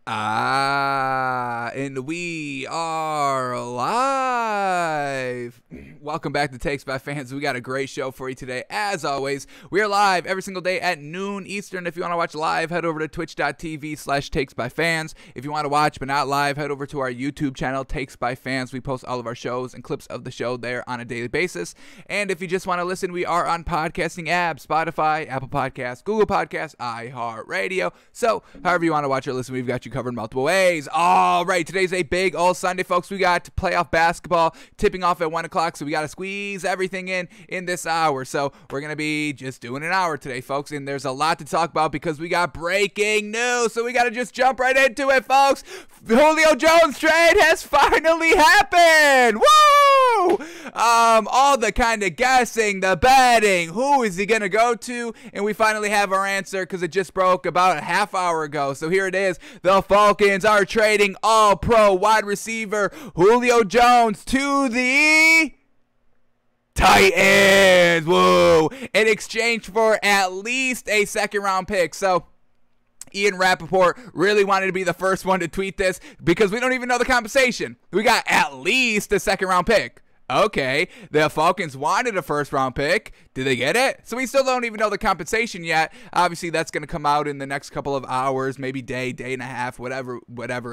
And we are live. Welcome back to Takes by Fans. We got a great show for you today. As always, we are live every single day at noon Eastern. If you want to watch live, head over to twitch.tv/takesbyfans. If you want to watch but not live, head over to our YouTube channel, Takes by Fans. We post all of our shows and clips of the show there on a daily basis. And if you just want to listen, we are on podcasting apps, Spotify, Apple Podcasts, Google Podcasts, iHeartRadio. So, however you want to watch or listen, we've got you covered multiple ways. All right, today's a big old Sunday, folks. We got playoff basketball tipping off at 1 o'clock, so we got to squeeze everything in this hour. So we're going to be just doing an hour today, folks, and there's a lot to talk about because we got breaking news, so we got to just jump right into it, folks. Julio Jones trade has finally happened. Woo! All the kind of guessing, the betting, who is he going to go to, and we finally have our answer because it just broke about a half hour ago. So here it is. The Falcons are trading all-pro wide receiver Julio Jones to the Titans. Whoa! In exchange for at least a second-round pick. So Ian Rappaport really wanted to be the first one to tweet this because we don't even know the compensation. We got at least a second-round pick. Okay, the Falcons wanted a first-round pick. Did they get it? So we still don't even know the compensation yet. Obviously, that's going to come out in the next couple of hours, maybe day and a half, whatever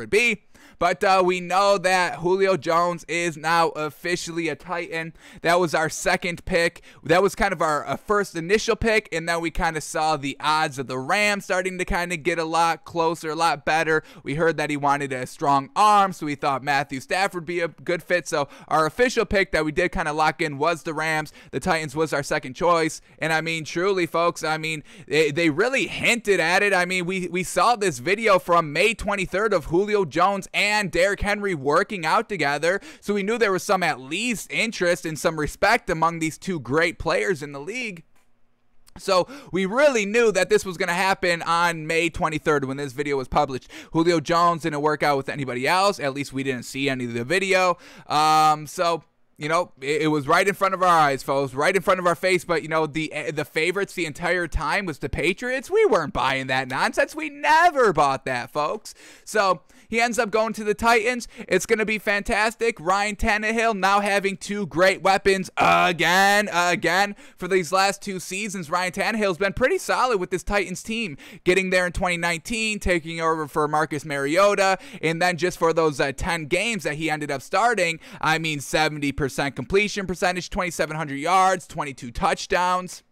it be. But we know that Julio Jones is now officially a Titan. That was our second pick. That was kind of our first initial pick, and then we kind of saw the odds of the Rams starting to kind of get a lot closer, a lot better. We heard that he wanted a strong arm, so we thought Matthew Stafford would be a good fit. So our official pick that we did kind of lock in was the Rams. The Titans was our second choice. And I mean, truly, folks, I mean, they really hinted at it. I mean, we saw this video from May 23rd of Julio Jones and Derrick Henry working out together. So we knew there was some at least interest and some respect among these two great players in the league. So we really knew that this was going to happen on May 23rd when this video was published. Julio Jones didn't work out with anybody else. At least we didn't see any of the video. So you know, it was right in front of our eyes, folks, right in front of our face. But, you know, the favorites the entire time was the Patriots. We weren't buying that nonsense. We never bought that, folks. So he ends up going to the Titans. It's going to be fantastic. Ryan Tannehill now having two great weapons again. For these last two seasons, Ryan Tannehill's been pretty solid with this Titans team. Getting there in 2019, taking over for Marcus Mariota, and then just for those 10 games that he ended up starting, I mean, 70% completion percentage, 2,700 yards, 22 touchdowns.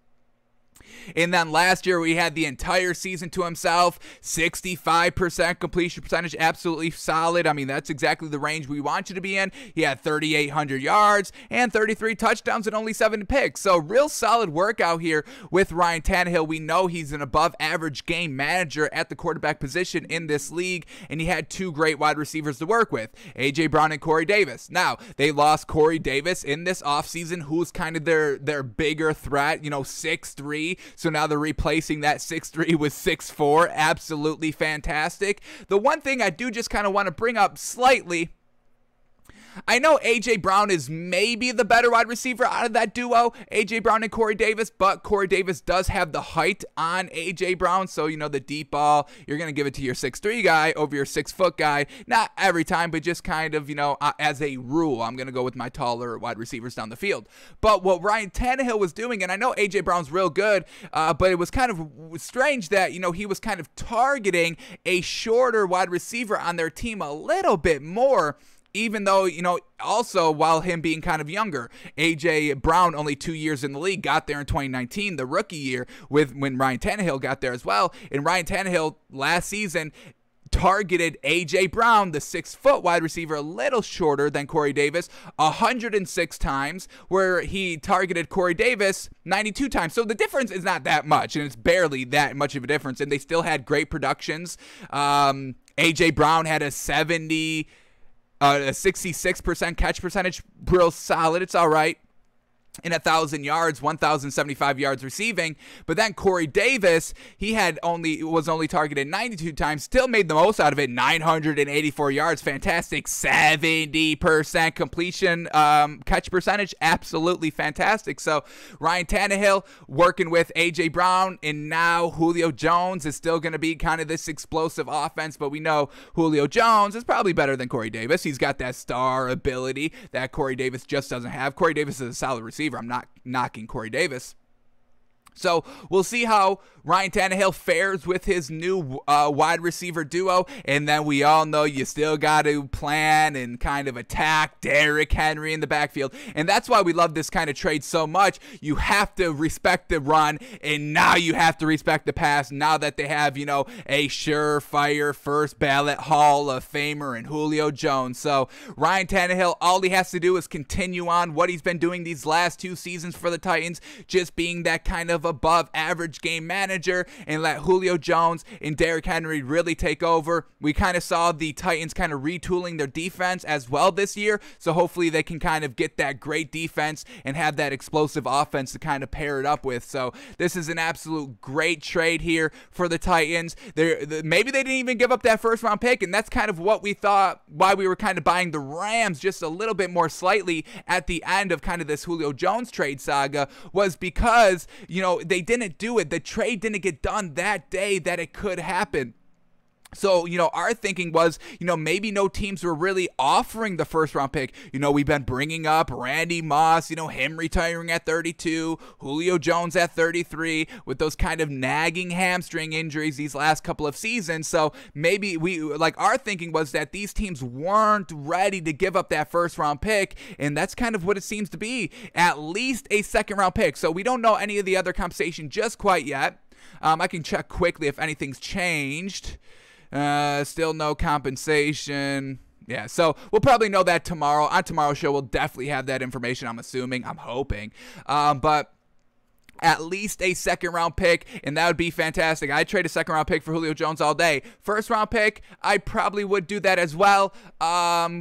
And then last year, we had the entire season to himself, 65% completion percentage, absolutely solid. I mean, that's exactly the range we want you to be in. He had 3,800 yards and 33 touchdowns and only 7 picks. So real solid workout here with Ryan Tannehill. We know he's an above-average game manager at the quarterback position in this league, and he had two great wide receivers to work with, A.J. Brown and Corey Davis. Now, they lost Corey Davis in this offseason, who's kind of their bigger threat, you know, 6'3". So now they're replacing that 6'3" with 6'4". Absolutely fantastic. The one thing I do just kind of want to bring up slightly, I know A.J. Brown is maybe the better wide receiver out of that duo, A.J. Brown and Corey Davis, but Corey Davis does have the height on A.J. Brown, so, you know, the deep ball, you're going to give it to your 6'3" guy over your 6' guy. Not every time, but just kind of, you know, as a rule, I'm going to go with my taller wide receivers down the field. But what Ryan Tannehill was doing, and I know A.J. Brown's real good, but it was kind of strange that, you know, he was kind of targeting a shorter wide receiver on their team a little bit more, even though, you know, also while him being kind of younger. A.J. Brown, only 2 years in the league, got there in 2019, the rookie year, when Ryan Tannehill got there as well. And Ryan Tannehill last season targeted A.J. Brown, the 6' wide receiver, a little shorter than Corey Davis, 106 times, where he targeted Corey Davis 92 times. So the difference is not that much, and it's barely that much of a difference, and they still had great productions. A.J. Brown had a 66% catch percentage, real solid. It's all right. in 1,000 yards, 1,075 yards receiving. But then Corey Davis, he was only targeted 92 times, still made the most out of it, 984 yards, fantastic, 70% completion catch percentage, absolutely fantastic. So Ryan Tannehill working with A.J. Brown, and now Julio Jones is still going to be kind of this explosive offense, but we know Julio Jones is probably better than Corey Davis. He's got that star ability that Corey Davis just doesn't have. Corey Davis is a solid receiver. I'm not knocking Corey Davis. So we'll see how Ryan Tannehill fares with his new wide receiver duo. And then we all know you still got to plan and kind of attack Derrick Henry in the backfield. And that's why we love this kind of trade so much. You have to respect the run, and now you have to respect the pass now that they have, you know, a surefire first ballot Hall of Famer in Julio Jones. So Ryan Tannehill, all he has to do is continue on what he's been doing these last 2 seasons for the Titans, just being that kind of above average game manager, and let Julio Jones and Derrick Henry really take over. We kind of saw the Titans kind of retooling their defense as well this year, so hopefully they can kind of get that great defense and have that explosive offense to kind of pair it up with. So this is an absolute great trade here for the Titans. Maybe they didn't even give up that first round pick, and that's kind of what we thought, why we were kind of buying the Rams just a little bit more slightly at the end of kind of this Julio Jones trade saga, was because, you know, they didn't do it. The trade didn't get done that day that it could happen. So, you know, our thinking was, you know, maybe no teams were really offering the first round pick. You know, we've been bringing up Randy Moss, you know, him retiring at 32, Julio Jones at 33, with those kind of nagging hamstring injuries these last couple of seasons. So maybe our thinking was that these teams weren't ready to give up that first round pick. And that's kind of what it seems to be, at least a second round pick. So we don't know any of the other compensation just quite yet. I can check quickly if anything's changed. Still no compensation. Yeah, so we'll probably know that tomorrow. On tomorrow's show, we'll definitely have that information, I'm assuming. I'm hoping. But at least a second round pick, and that would be fantastic. I'd trade a second round pick for Julio Jones all day. First round pick, I probably would do that as well,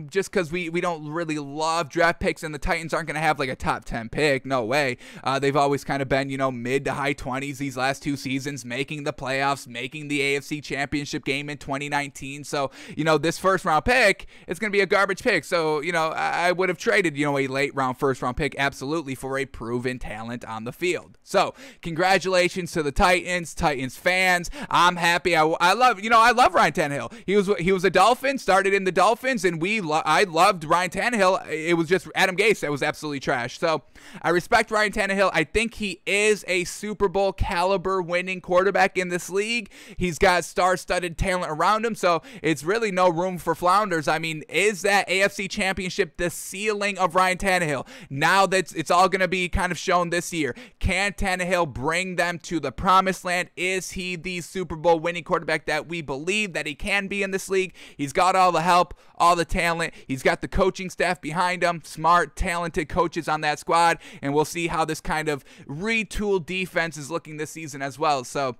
just because we don't really love draft picks, and the Titans aren't going to have like a top 10 pick. No way. They've always kind of been, you know, mid to high 20s these last 2 seasons, making the playoffs, making the AFC Championship game in 2019. So, you know, this first round pick, it's going to be a garbage pick. So, you know, I would have traded, you know, a late round first round pick absolutely for a proven talent on the field. So, congratulations to the Titans fans. I'm happy. I love Ryan Tannehill. He was a Dolphin, started in the Dolphins, and I loved Ryan Tannehill. It was just Adam Gase that was absolutely trash. So, I respect Ryan Tannehill. I think he is a Super Bowl caliber winning quarterback in this league. He's got star-studded talent around him, so it's really no room for flounders. I mean, is that AFC Championship the ceiling of Ryan Tannehill? Now that it's all going to be kind of shown this year. Can Tannehill bring them to the promised land? Is he the Super Bowl winning quarterback that we believe that he can be in this league? He's got all the help, all the talent. He's got the coaching staff behind him, smart, talented coaches on that squad, and we'll see how this kind of retooled defense is looking this season as well. So,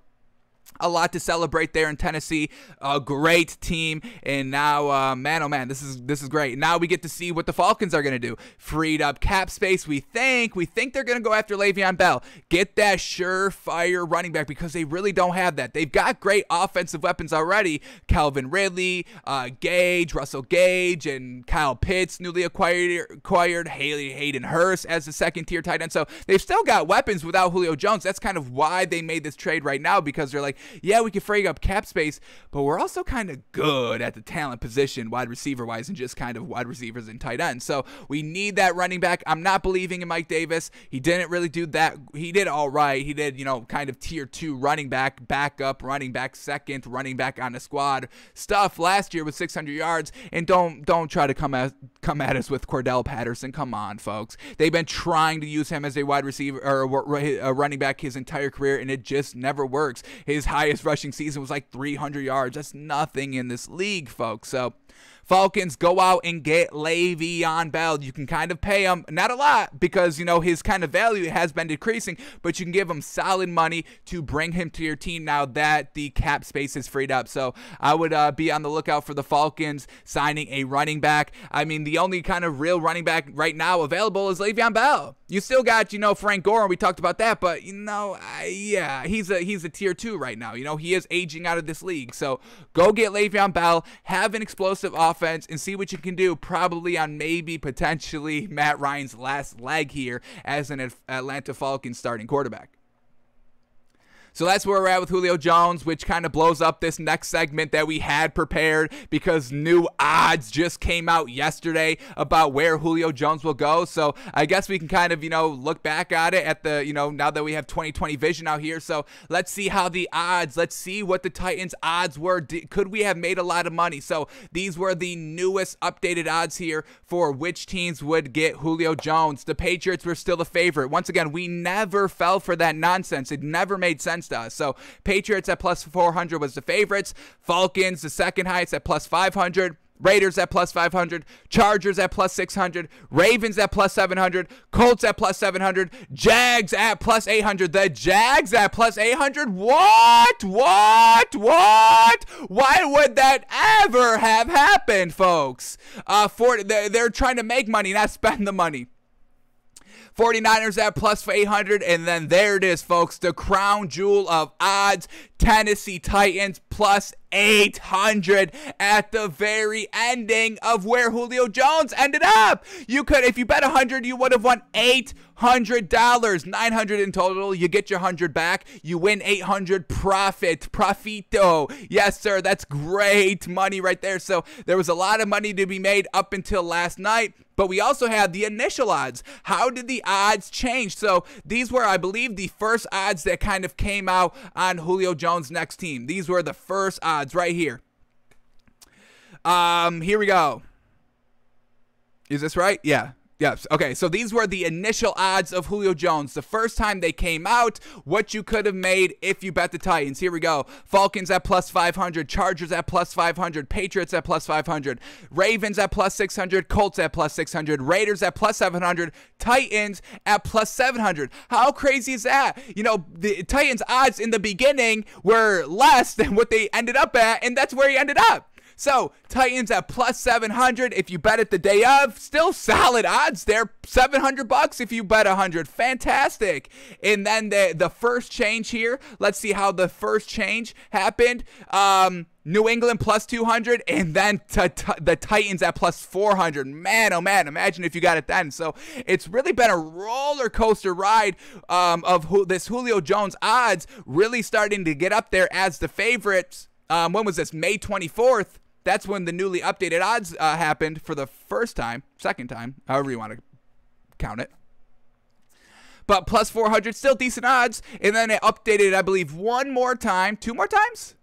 a lot to celebrate there in Tennessee. A great team, and now, man, oh man, this is great. Now we get to see what the Falcons are going to do. Freed up cap space. We think they're going to go after Le'Veon Bell. Get that surefire running back, because they really don't have that. They've got great offensive weapons already. Calvin Ridley, Russell Gage, and Kyle Pitts newly acquired. Hayden Hurst as the second-tier tight end. So they've still got weapons without Julio Jones. That's kind of why they made this trade right now, because they're like, yeah, we can free up cap space, but we're also kind of good at the talent position, wide receiver wise, and just kind of wide receivers and tight ends. So we need that running back. I'm not believing in Mike Davis. He didn't really do that. He did all right. He did, you know, kind of tier 2 running back, backup running back, second running back on the squad stuff last year with 600 yards. And don't try to come at us with Cordell Patterson. Come on, folks. They've been trying to use him as a wide receiver or a running back his entire career, and it just never works. His highest rushing season was like 300 yards. That's nothing in this league, folks. So, Falcons, go out and get Le'Veon Bell. You can kind of pay him, not a lot, because, you know, his kind of value has been decreasing, but you can give him solid money to bring him to your team now that the cap space is freed up. So I would be on the lookout for the Falcons signing a running back. I mean, the only kind of real running back right now available is Le'Veon Bell. You still got, Frank Gore, and we talked about that, but, yeah, he's a tier 2 right now. He is aging out of this league. So go get Le'Veon Bell, have an explosive offense, and see what you can do probably on maybe potentially Matt Ryan's last leg here as an Atlanta Falcons starting quarterback. So that's where we're at with Julio Jones, which kind of blows up this next segment that we had prepared because new odds just came out yesterday about where Julio Jones will go. So I guess we can kind of, look back at it at the, now that we have 20/20 vision out here. So let's see how the odds, let's see what the Titans odds were. Could we have made a lot of money? So these were the newest updated odds here for which teams would get Julio Jones. The Patriots were still the favorite. Once again, we never fell for that nonsense. It never made sense to us. So Patriots at plus 400 was the favorites. Falcons, the second highest at plus 500. Raiders at plus 500, Chargers at plus 600, Ravens at plus 700, Colts at plus 700, Jags at plus 800. The Jags at plus 800? What? Why would that ever have happened, folks? They're trying to make money, not spend the money. 49ers at plus 800, and then there it is, folks, the crown jewel of odds, Tennessee Titans plus 800 at the very ending of where Julio Jones ended up. You could, if you bet 100, you would have won $800, 900 in total. You get your 100 back. You win 800 profito. Yes, sir. That's great money right there. So there was a lot of money to be made up until last night. But we also had the initial odds. How did the odds change? So these were, I believe, the first odds that kind of came out on Julio Jones' next team. These were the first odds right here. Here we go. Is this right? Yeah. Yes. Okay, so these were the initial odds of Julio Jones. The first time they came out, what you could have made if you bet the Titans. Here we go. Falcons at plus 500, Chargers at plus 500, Patriots at plus 500, Ravens at plus 600, Colts at plus 600, Raiders at plus 700, Titans at plus 700. How crazy is that? The Titans odds in the beginning were less than what they ended up at, and that's where he ended up. So, Titans at plus 700 if you bet it the day of. Still solid odds there. $700 if you bet 100. Fantastic. And then the first change here. Let's see how the first change happened. New England plus 200, and then the Titans at plus 400. Man, oh man, imagine if you got it then. So it's really been a roller coaster ride of this Julio Jones odds really starting to get up there as the favorites. When was this? May 24th. That's when the newly updated odds happened for the first time, second time, however you want to count it. But plus 400, still decent odds. And then they updated, I believe, one more time. Two more times?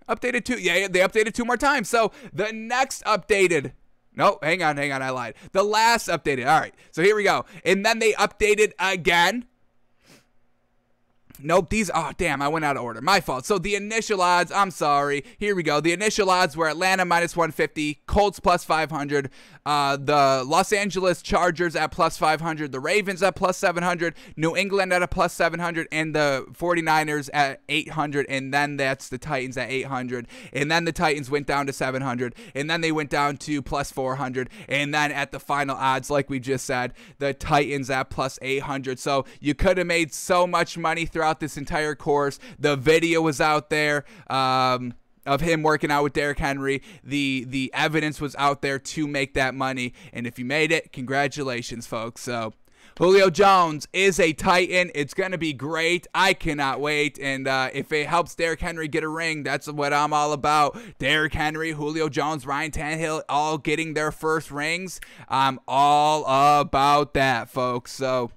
Updated two. Yeah, they updated two more times. So the next updated. No, hang on, I lied. The last updated. All right, so here we go. And then they updated again. Nope, oh damn, I went out of order. My fault. So the initial odds, I'm sorry. Here we go. The initial odds were Atlanta minus 150, Colts plus 500, the Los Angeles Chargers at plus 500, the Ravens at plus 700, New England at a plus 700, and the 49ers at 800, and then that's the Titans at 800, and then the Titans went down to 700, and then they went down to plus 400, and then at the final odds, like we just said, the Titans at plus 800. So you could have made so much money throughout this entire course. The video was out there of him working out with Derrick Henry. The evidence was out there to make that money, and if you made it, congratulations, folks. So Julio Jones is a Titan. It's going to be great. I cannot wait. And if it helps Derrick Henry get a ring, that's what I'm all about. Derrick Henry, Julio Jones, Ryan Tannehill, all getting their first rings. I'm all about that, folks. So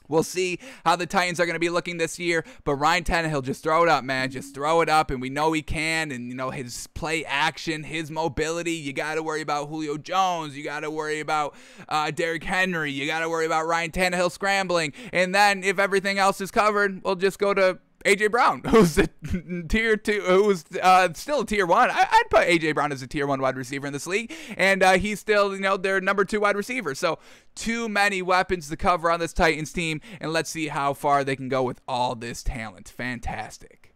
we'll see how the Titans are going to be looking this year, but Ryan Tannehill, just throw it up, man. Just throw it up, and we know he can, and, his play action, his mobility. You got to worry about Julio Jones. You got to worry about Derrick Henry. You got to worry about Ryan Tannehill scrambling, and then if everything else is covered, we'll just go to A.J. Brown, who's a tier 2, who's still a tier 1. I'd put A.J. Brown as a tier 1 wide receiver in this league, and he's still, their number 2 wide receiver. So too many weapons to cover on this Titans team, and let's see how far they can go with all this talent. Fantastic.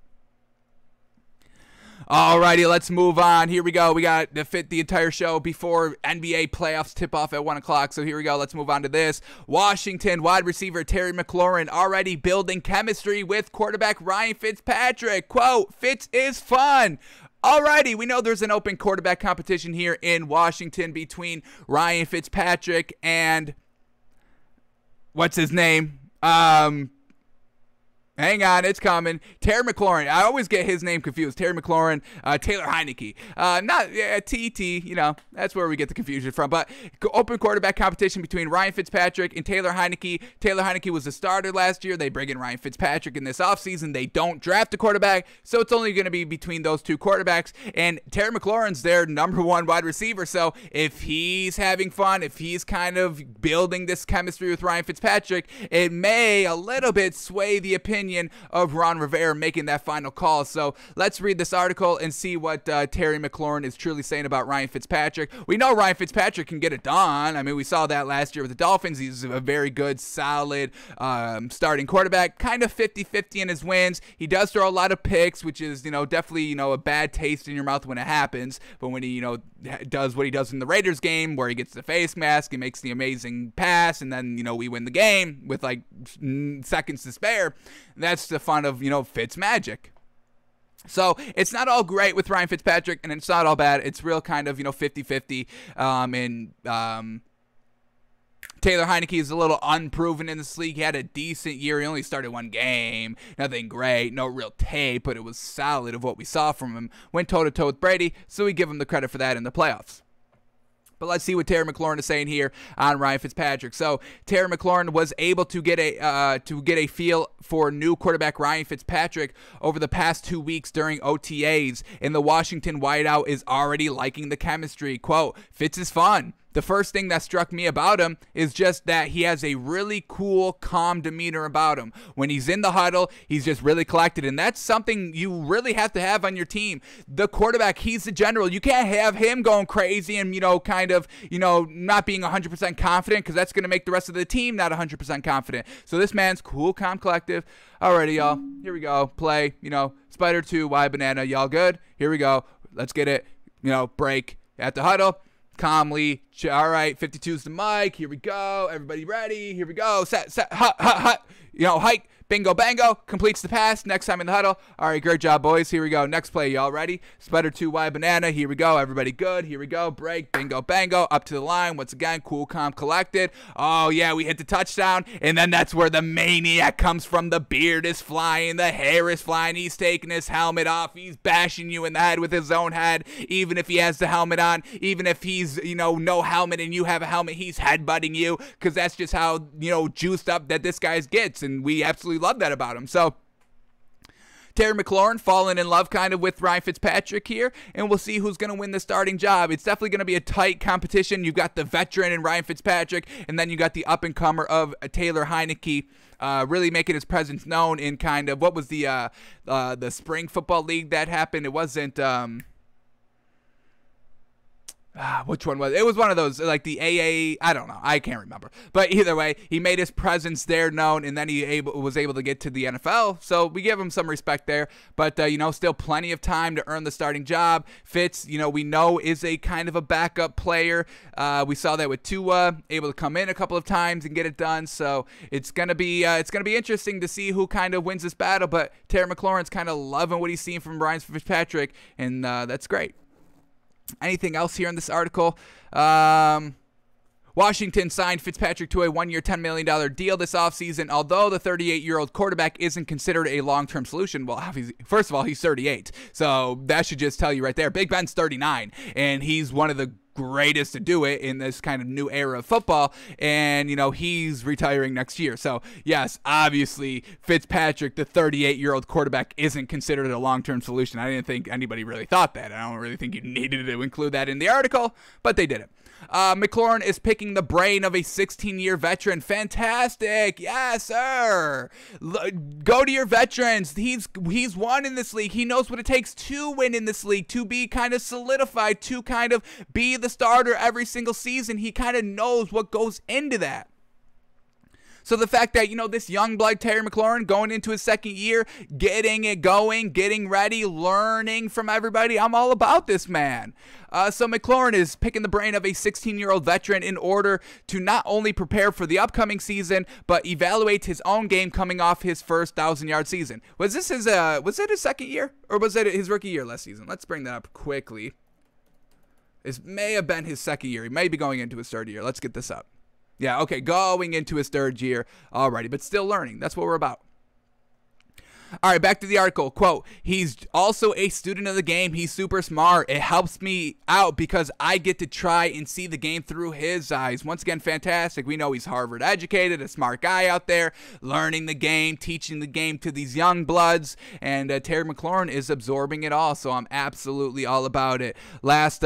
Alrighty, let's move on. Here we go. We got to fit the entire show before NBA playoffs tip off at 1 o'clock. So here we go. Let's move on to this. Washington wide receiver Terry McLaurin already building chemistry with quarterback Ryan Fitzpatrick. Quote, Fitz is fun. Alrighty, we know there's an open quarterback competition here in Washington between Ryan Fitzpatrick and what's his name? Hang on, it's coming. Terry McLaurin. I always get his name confused. Terry McLaurin, Taylor Heineke. TT, you know, that's where we get the confusion from. But open quarterback competition between Ryan Fitzpatrick and Taylor Heineke. Taylor Heineke was the starter last year. They bring in Ryan Fitzpatrick in this offseason. They don't draft a quarterback, so it's only going to be between those two quarterbacks. And Terry McLaurin's their number one wide receiver. So if he's having fun, if he's kind of building this chemistry with Ryan Fitzpatrick, it may a little bit sway the opinion of Ron Rivera making that final call. So let's read this article and see what Terry McLaurin is truly saying about Ryan Fitzpatrick. We know Ryan Fitzpatrick can get it done. I mean, we saw that last year with the Dolphins. He's a very good, solid starting quarterback, kind of 50-50 in his wins. He does throw a lot of picks, which is, you know, definitely, you know, a bad taste in your mouth when it happens. But when he, you know, does what he does in the Raiders game, where he gets the face mask and makes the amazing pass, and then, you know, we win the game with like seconds to spare. That's the fun of, you know, Fitz magic. So it's not all great with Ryan Fitzpatrick, and it's not all bad. It's real kind of, you know, 50-50. Taylor Heineke is a little unproven in this league. He had a decent year. He only started one game. Nothing great. No real tape, but it was solid of what we saw from him. Went toe-to-toe with Brady, so we give him the credit for that in the playoffs. But let's see what Terry McLaurin is saying here on Ryan Fitzpatrick. So Terry McLaurin was able to get a feel for new quarterback Ryan Fitzpatrick over the past 2 weeks during OTAs, and the Washington wideout is already liking the chemistry. Quote, Fitz is fun. The first thing that struck me about him is just that he has a really cool, calm demeanor about him. When he's in the huddle, he's just really collected, and that's something you really have to have on your team. The quarterback, he's the general. You can't have him going crazy and, you know, kind of, you know, not being 100% confident, because that's going to make the rest of the team not 100% confident. So this man's cool, calm, collective. Alrighty, y'all. Here we go. Play, you know, Spider 2, Y Banana. Y'all good? Here we go. Let's get it. You know, break at the huddle. Calmly. All right, 52's the mic. Here we go. Everybody ready? Here we go. Set, hut. You know, hike. Bingo, bango. Completes the pass. Next time in the huddle. All right, great job, boys. Here we go. Next play. Y'all ready? Spider 2, Y Banana. Here we go. Everybody good. Here we go. Break. Bingo, bango. Up to the line. Once again, cool, calm, collected. Oh, yeah, we hit the touchdown. And then that's where the maniac comes from. The beard is flying. The hair is flying. He's taking his helmet off. He's bashing you in the head with his own head. Even if he has the helmet on. Even if he's, you know, no helmet and you have a helmet, he's headbutting you. Because that's just how, you know, juiced up that this guy gets. And we absolutely love that about him. So Terry McLaurin falling in love kind of with Ryan Fitzpatrick here, and we'll see who's going to win the starting job. It's definitely going to be a tight competition. You've got the veteran in Ryan Fitzpatrick, and then you got the up-and-comer of Taylor Heineke, really making his presence known in kind of, what was the spring football league that happened? It wasn't which one was it? It was one of those, like the AA, I don't know, I can't remember. But either way, he made his presence there known, and then he was able to get to the NFL. So we give him some respect there. But, you know, still plenty of time to earn the starting job. Fitz, you know, we know is a kind of a backup player. We saw that with Tua, able to come in a couple of times and get it done. So it's gonna be interesting to see who kind of wins this battle. But Terry McLaurin's kind of loving what he's seeing from Ryan Fitzpatrick, and that's great. Anything else here in this article? Washington signed Fitzpatrick to a one-year, $10 million deal this offseason. Although the 38-year-old quarterback isn't considered a long-term solution, well, first of all, he's 38. So that should just tell you right there. Big Ben's 39, and he's one of the greatest to do it in this kind of new era of football, and, you know, he's retiring next year. So, yes, obviously, Fitzpatrick, the 38-year-old quarterback, isn't considered a long-term solution. I didn't think anybody really thought that. I don't really think you needed to include that in the article, but they did it. McLaurin is picking the brain of a 16-year veteran. Fantastic. Yes, sir. Go to your veterans. He's won in this league. He knows what it takes to win in this league, to be kind of solidified, to kind of be the starter every single season. He kind of knows what goes into that. So the fact that, this young blood Terry McLaurin going into his second year, getting it going, getting ready, learning from everybody, I'm all about this man. So McLaurin is picking the brain of a 16-year-old veteran in order to not only prepare for the upcoming season, but evaluate his own game coming off his first 1,000-yard season. Was it his second year, or was it his rookie year last season? Let's bring that up quickly. This may have been his second year. He may be going into his third year. Let's get this up. Yeah, okay, going into his third year already, but still learning. That's what we're about. All right, back to the article. Quote, he's also a student of the game. He's super smart. It helps me out because I get to try and see the game through his eyes. Once again, fantastic. We know he's Harvard educated, a smart guy out there, learning the game, teaching the game to these young bloods, and Terry McLaurin is absorbing it all, so I'm absolutely all about it. Last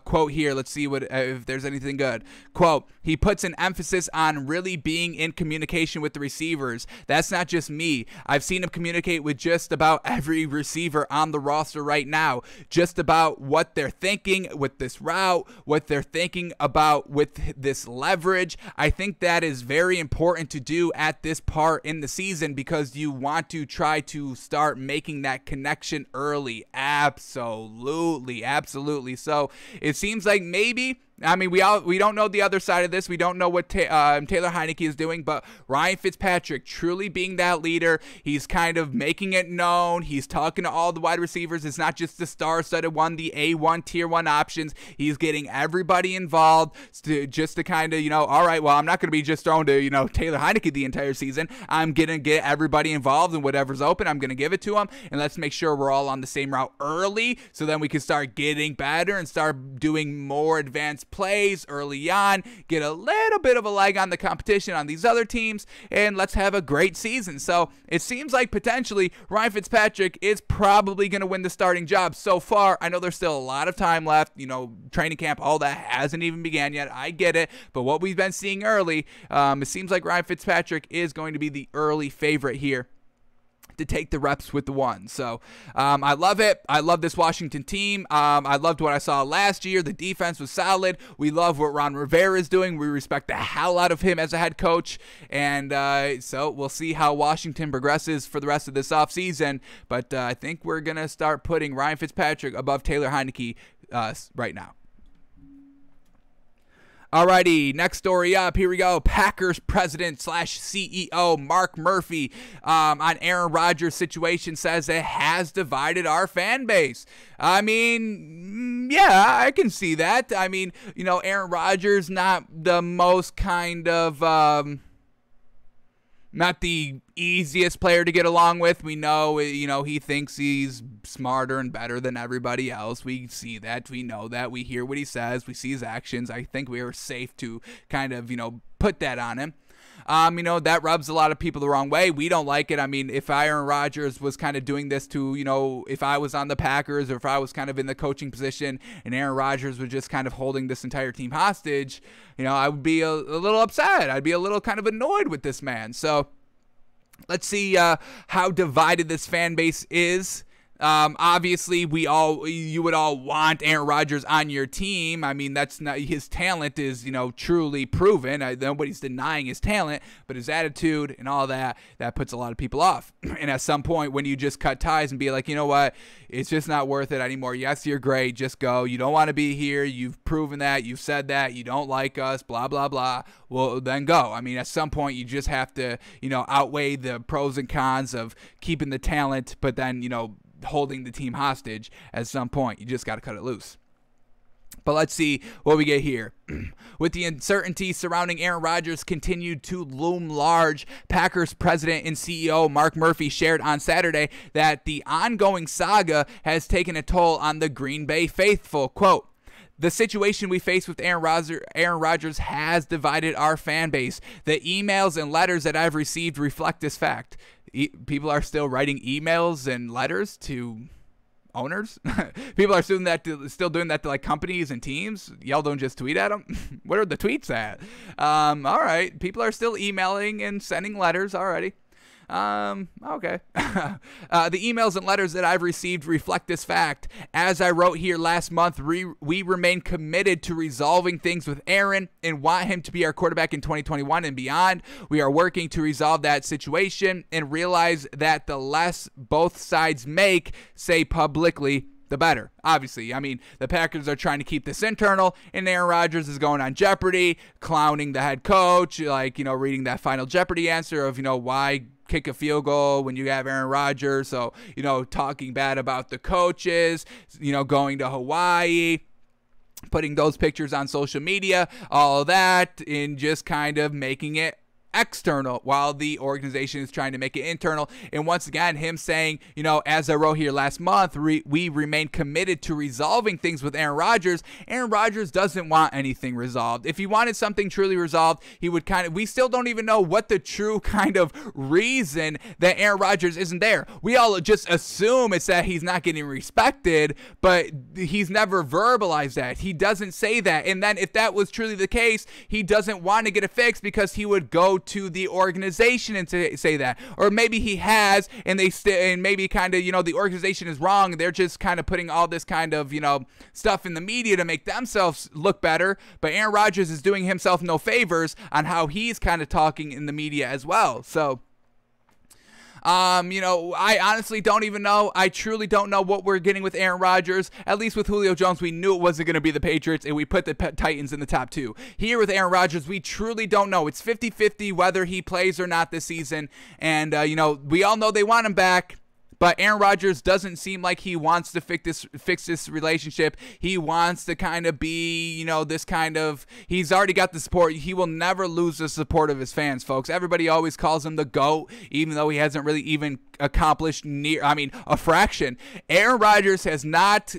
quote here. Let's see if there's anything good. Quote, he puts an emphasis on really being in communication with the receivers. That's not just me. I've seen him communicate with just about every receiver on the roster right now. Just about what they're thinking with this route, what they're thinking about with this leverage. I think that is very important to do at this part in the season because you want to try to start making that connection early. Absolutely. So it seems like maybe, I mean, we don't know the other side of this. We don't know what Taylor Heinicke is doing, but Ryan Fitzpatrick truly being that leader. He's kind of making it known. He's talking to all the wide receivers. It's not just the star-studded one, the A1 tier 1 options. He's getting everybody involved just to kind of, all right, well, I'm not going to be just thrown to, Taylor Heinicke the entire season. I'm going to get everybody involved in whatever's open. I'm going to give it to them, and let's make sure we're all on the same route early so then we can start getting better and start doing more advanced plays early on, get a little bit of a leg on the competition on these other teams, and let's have a great season. So it seems like potentially Ryan Fitzpatrick is probably going to win the starting job so far. I know there's still a lot of time left, training camp, all that hasn't even began yet. I get it, but what we've been seeing early, it seems like Ryan Fitzpatrick is going to be the early favorite here to take the reps with the one. So I love it. I love this Washington team. I loved what I saw last year. The defense was solid. We love what Ron Rivera is doing. We respect the hell out of him as a head coach. And so we'll see how Washington progresses for the rest of this offseason. But I think we're going to start putting Ryan Fitzpatrick above Taylor Heinicke right now. Alrighty, next story up. Here we go. Packers president / CEO Mark Murphy on Aaron Rodgers' situation says it has divided our fan base. I mean, yeah, I can see that. I mean, Aaron Rodgers not the most kind of not the easiest player to get along with. We know, he thinks he's smarter and better than everybody else. We see that. We know that. We hear what he says. We see his actions. I think we are safe to kind of, put that on him. That rubs a lot of people the wrong way. We don't like it. I mean, if Aaron Rodgers was kind of doing this to, if I was on the Packers or if I was kind of in the coaching position and Aaron Rodgers was just kind of holding this entire team hostage, I would be a little upset. I'd be a little kind of annoyed with this man. So let's see how divided this fan base is. Obviously, you would all want Aaron Rodgers on your team. I mean, that's not, his talent is, truly proven. Nobody's denying his talent, but his attitude and all that puts a lot of people off. And at some point, when you just cut ties and be like, you know what, it's just not worth it anymore. Yes, you're great. Just go. You don't want to be here. You've proven that. You've said that. You don't like us, blah, blah, blah. Well, then go. I mean, at some point, you just have to, outweigh the pros and cons of keeping the talent, but then, holding the team hostage at some point. You just got to cut it loose. But let's see what we get here. With the uncertainty surrounding Aaron Rodgers continued to loom large, Packers president and CEO Mark Murphy shared on Saturday that the ongoing saga has taken a toll on the Green Bay faithful. Quote, the situation we face with Aaron Rodgers has divided our fan base. The emails and letters that I've received reflect this fact. People are still writing emails and letters to owners. People are still doing that to like companies and teams. Y'all don't just tweet at them. Where are the tweets at? All right. People are still emailing and sending letters already. Okay. The emails and letters that I've received reflect this fact. As I wrote here last month, we remain committed to resolving things with Aaron and want him to be our quarterback in 2021 and beyond. We are working to resolve that situation and realize that the less both sides say publicly, the better. Obviously, I mean, the Packers are trying to keep this internal, and Aaron Rodgers is going on Jeopardy, clowning the head coach, like, reading that final Jeopardy answer of, why kick a field goal when you have Aaron Rodgers. So, talking bad about the coaches, going to Hawaii, putting those pictures on social media, all of that, and just kind of making it external while the organization is trying to make it internal. And once again, him saying, as I wrote here last month, we remain committed to resolving things with Aaron Rodgers. Aaron Rodgers doesn't want anything resolved. If he wanted something truly resolved, he would we still don't even know what the true kind of reason that Aaron Rodgers isn't there. We all just assume it's that he's not getting respected, but he's never verbalized that. He doesn't say that. And then if that was truly the case, he doesn't want to get it fixed because he would go to the organization and say that. Or maybe he has, and and maybe kind of, the organization is wrong. They're just kind of putting all this kind of, stuff in the media to make themselves look better. But Aaron Rodgers is doing himself no favors on how he's kind of talking in the media as well. So, I honestly don't even know. I truly don't know what we're getting with Aaron Rodgers. At least with Julio Jones, we knew it wasn't going to be the Patriots, and we put the Titans in the top 2. Here with Aaron Rodgers, we truly don't know. It's 50-50 whether he plays or not this season. And, we all know they want him back. But Aaron Rodgers doesn't seem like he wants to fix this relationship. He wants to kind of be, this kind of, he's already got the support. He will never lose the support of his fans, folks. Everybody always calls him the GOAT, even though he hasn't really even accomplished a fraction. Aaron Rodgers has not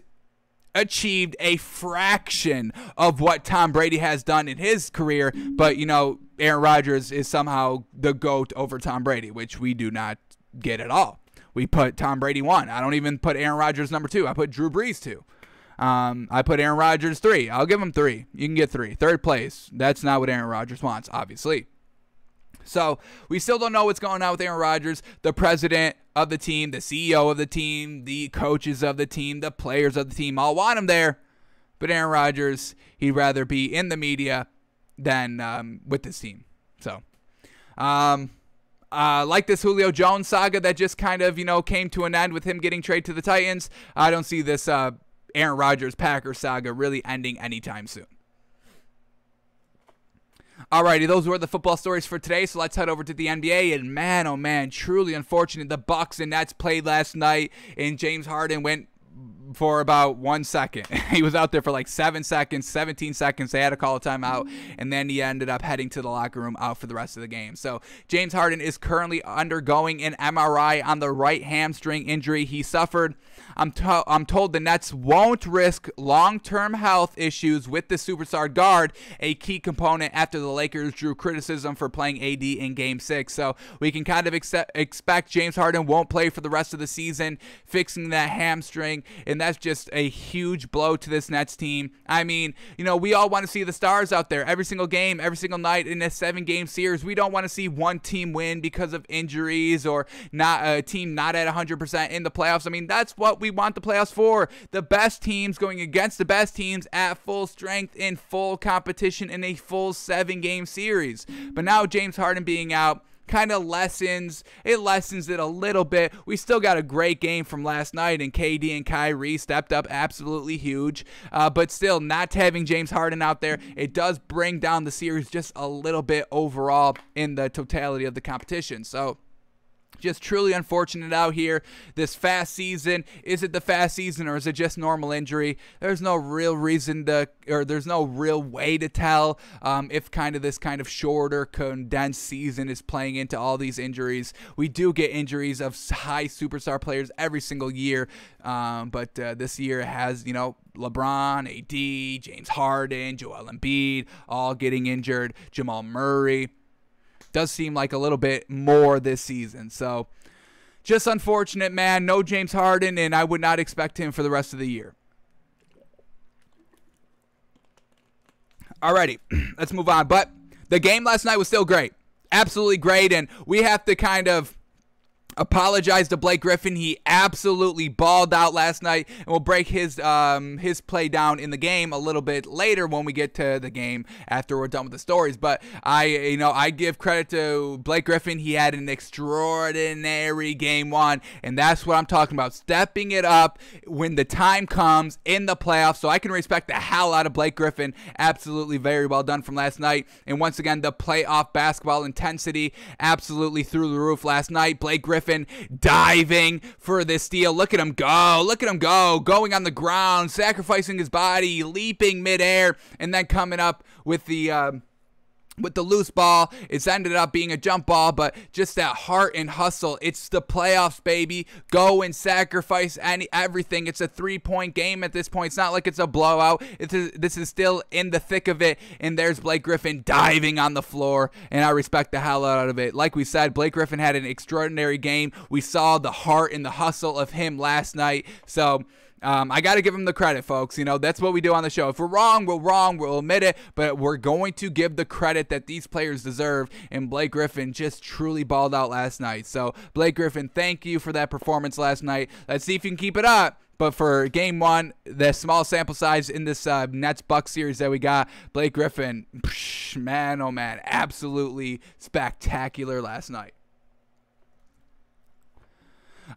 achieved a fraction of what Tom Brady has done in his career, but, Aaron Rodgers is somehow the GOAT over Tom Brady, which we do not get at all. We put Tom Brady 1. I don't even put Aaron Rodgers number 2. I put Drew Brees 2. I put Aaron Rodgers 3. I'll give him 3. You can get 3. Third place. That's not what Aaron Rodgers wants, obviously. So we still don't know what's going on with Aaron Rodgers. The president of the team, the CEO of the team, the coaches of the team, the players of the team all want him there. But Aaron Rodgers, he'd rather be in the media than with this team. So, like this Julio Jones saga that just kind of, came to an end with him getting traded to the Titans, I don't see this Aaron Rodgers Packers saga really ending anytime soon. Alrighty, those were the football stories for today, so let's head over to the NBA. And man, oh man, truly unfortunate. The Bucks and Nets played last night, and James Harden went for about 1 second. He was out there for like 7 seconds, 17 seconds. They had to call a timeout, and then he ended up heading to the locker room out for the rest of the game. So James Harden is currently undergoing an MRI on the right hamstring injury he suffered. I'm told the Nets won't risk long-term health issues with the superstar guard, a key component after the Lakers drew criticism for playing AD in Game 6. So we can kind of expect James Harden won't play for the rest of the season, fixing that hamstring, and that's just a huge blow to this Nets team. I mean, we all want to see the stars out there every single game, every single night in a 7-game series. We don't want to see one team win because of injuries or not a team not at 100% in the playoffs. I mean, that's what we want the playoffs for. The best teams going against the best teams at full strength in full competition in a full 7-game series. But now James Harden being out kind of lessens it a little bit. We still got a great game from last night, and KD and Kyrie stepped up absolutely huge. But still, not having James Harden out there, it does bring down the series just a little bit overall in the totality of the competition. So just truly unfortunate out here. This fast season, is it the fast season or is it just normal injury? There's no real reason to, or there's no real way to tell if kind of this kind of shorter, condensed season is playing into all these injuries. We do get injuries of high superstar players every single year, but this year it has, LeBron, AD, James Harden, Joel Embiid, all getting injured, Jamal Murray. Does seem like a little bit more this season. So just unfortunate, man. No James Harden, and I would not expect him for the rest of the year. Alrighty, let's move on. But the game last night was still great. Absolutely great, and we have to kind of apologize to Blake Griffin. He absolutely balled out last night, and we'll break his play down in the game a little bit later when we get to the game after we're done with the stories. But I give credit to Blake Griffin. He had an extraordinary game one, and that's what I'm talking about, stepping it up when the time comes in the playoffs. So I can respect the hell out of Blake Griffin. Absolutely very well done from last night. And once again, the playoff basketball intensity absolutely through the roof last night. Blake Griffin diving for this steal. Look at him go. Look at him go. Going on the ground, sacrificing his body, leaping midair, and then coming up with the loose ball. It's ended up being a jump ball, but just that heart and hustle. It's the playoffs, baby. Go and sacrifice everything. It's a 3-point game at this point. It's not like it's a blowout. This is still in the thick of it, and there's Blake Griffin diving on the floor, and I respect the hell out of it. Like we said, Blake Griffin had an extraordinary game. We saw the heart and the hustle of him last night, so I got to give him the credit, folks. You know, that's what we do on the show. If we're wrong, we're wrong. We'll admit it, but we're going to give the credit that these players deserve, and Blake Griffin just truly balled out last night. So, Blake Griffin, thank you for that performance last night. Let's see if you can keep it up. But for game one, the small sample size in this Nets-Bucks series that we got, Blake Griffin, man, oh man, absolutely spectacular last night.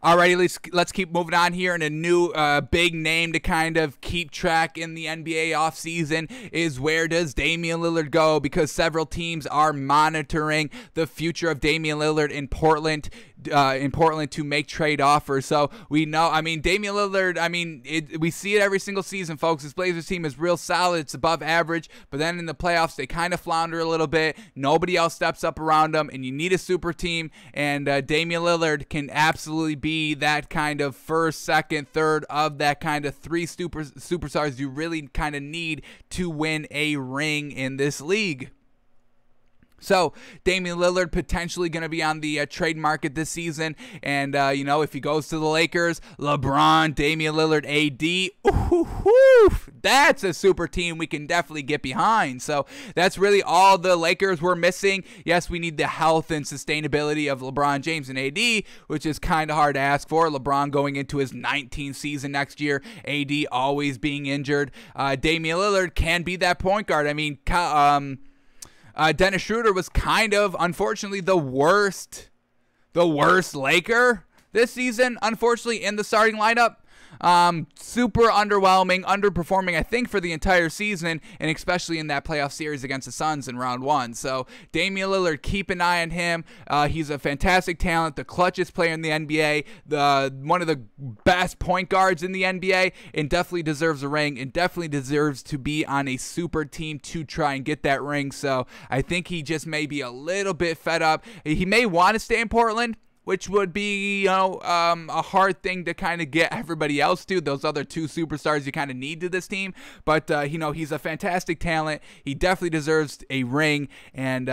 Alrighty, let's keep moving on here. And a new big name to kind of keep track in the NBA offseason is, where does Damian Lillard go? Because several teams are monitoring the future of Damian Lillard in Portland to make trade offers. So we know, I mean, Damian Lillard, I mean, we see it every single season, folks. This Blazers team is real solid. It's above average, but then in the playoffs, they kind of flounder a little bit. Nobody else steps up around them, and you need a super team, and Damian Lillard can absolutely be that kind of first, second, third of that kind of three superstars you really kind of need to win a ring in this league. So, Damian Lillard potentially going to be on the trade market this season. And, if he goes to the Lakers, LeBron, Damian Lillard, AD, that's a super team we can definitely get behind. So, that's really all the Lakers were missing. Yes, we need the health and sustainability of LeBron James and AD, which is kind of hard to ask for. LeBron going into his 19th season next year, AD always being injured. Damian Lillard can be that point guard. I mean, Dennis Schroeder was kind of, unfortunately, the worst Laker this season, unfortunately, in the starting lineup. Super underwhelming, underperforming, I think, for the entire season, and especially in that playoff series against the Suns in round one. So, Damian Lillard, keep an eye on him. He's a fantastic talent, the clutchest player in the NBA, one of the best point guards in the NBA, and definitely deserves a ring, and definitely deserves to be on a super team to try and get that ring. So, I think he just may be a little bit fed up. He may want to stay in Portland, which would be, a hard thing to kind of get everybody else to. Those other two superstars you kind of need to this team. But, he's a fantastic talent. He definitely deserves a ring. And,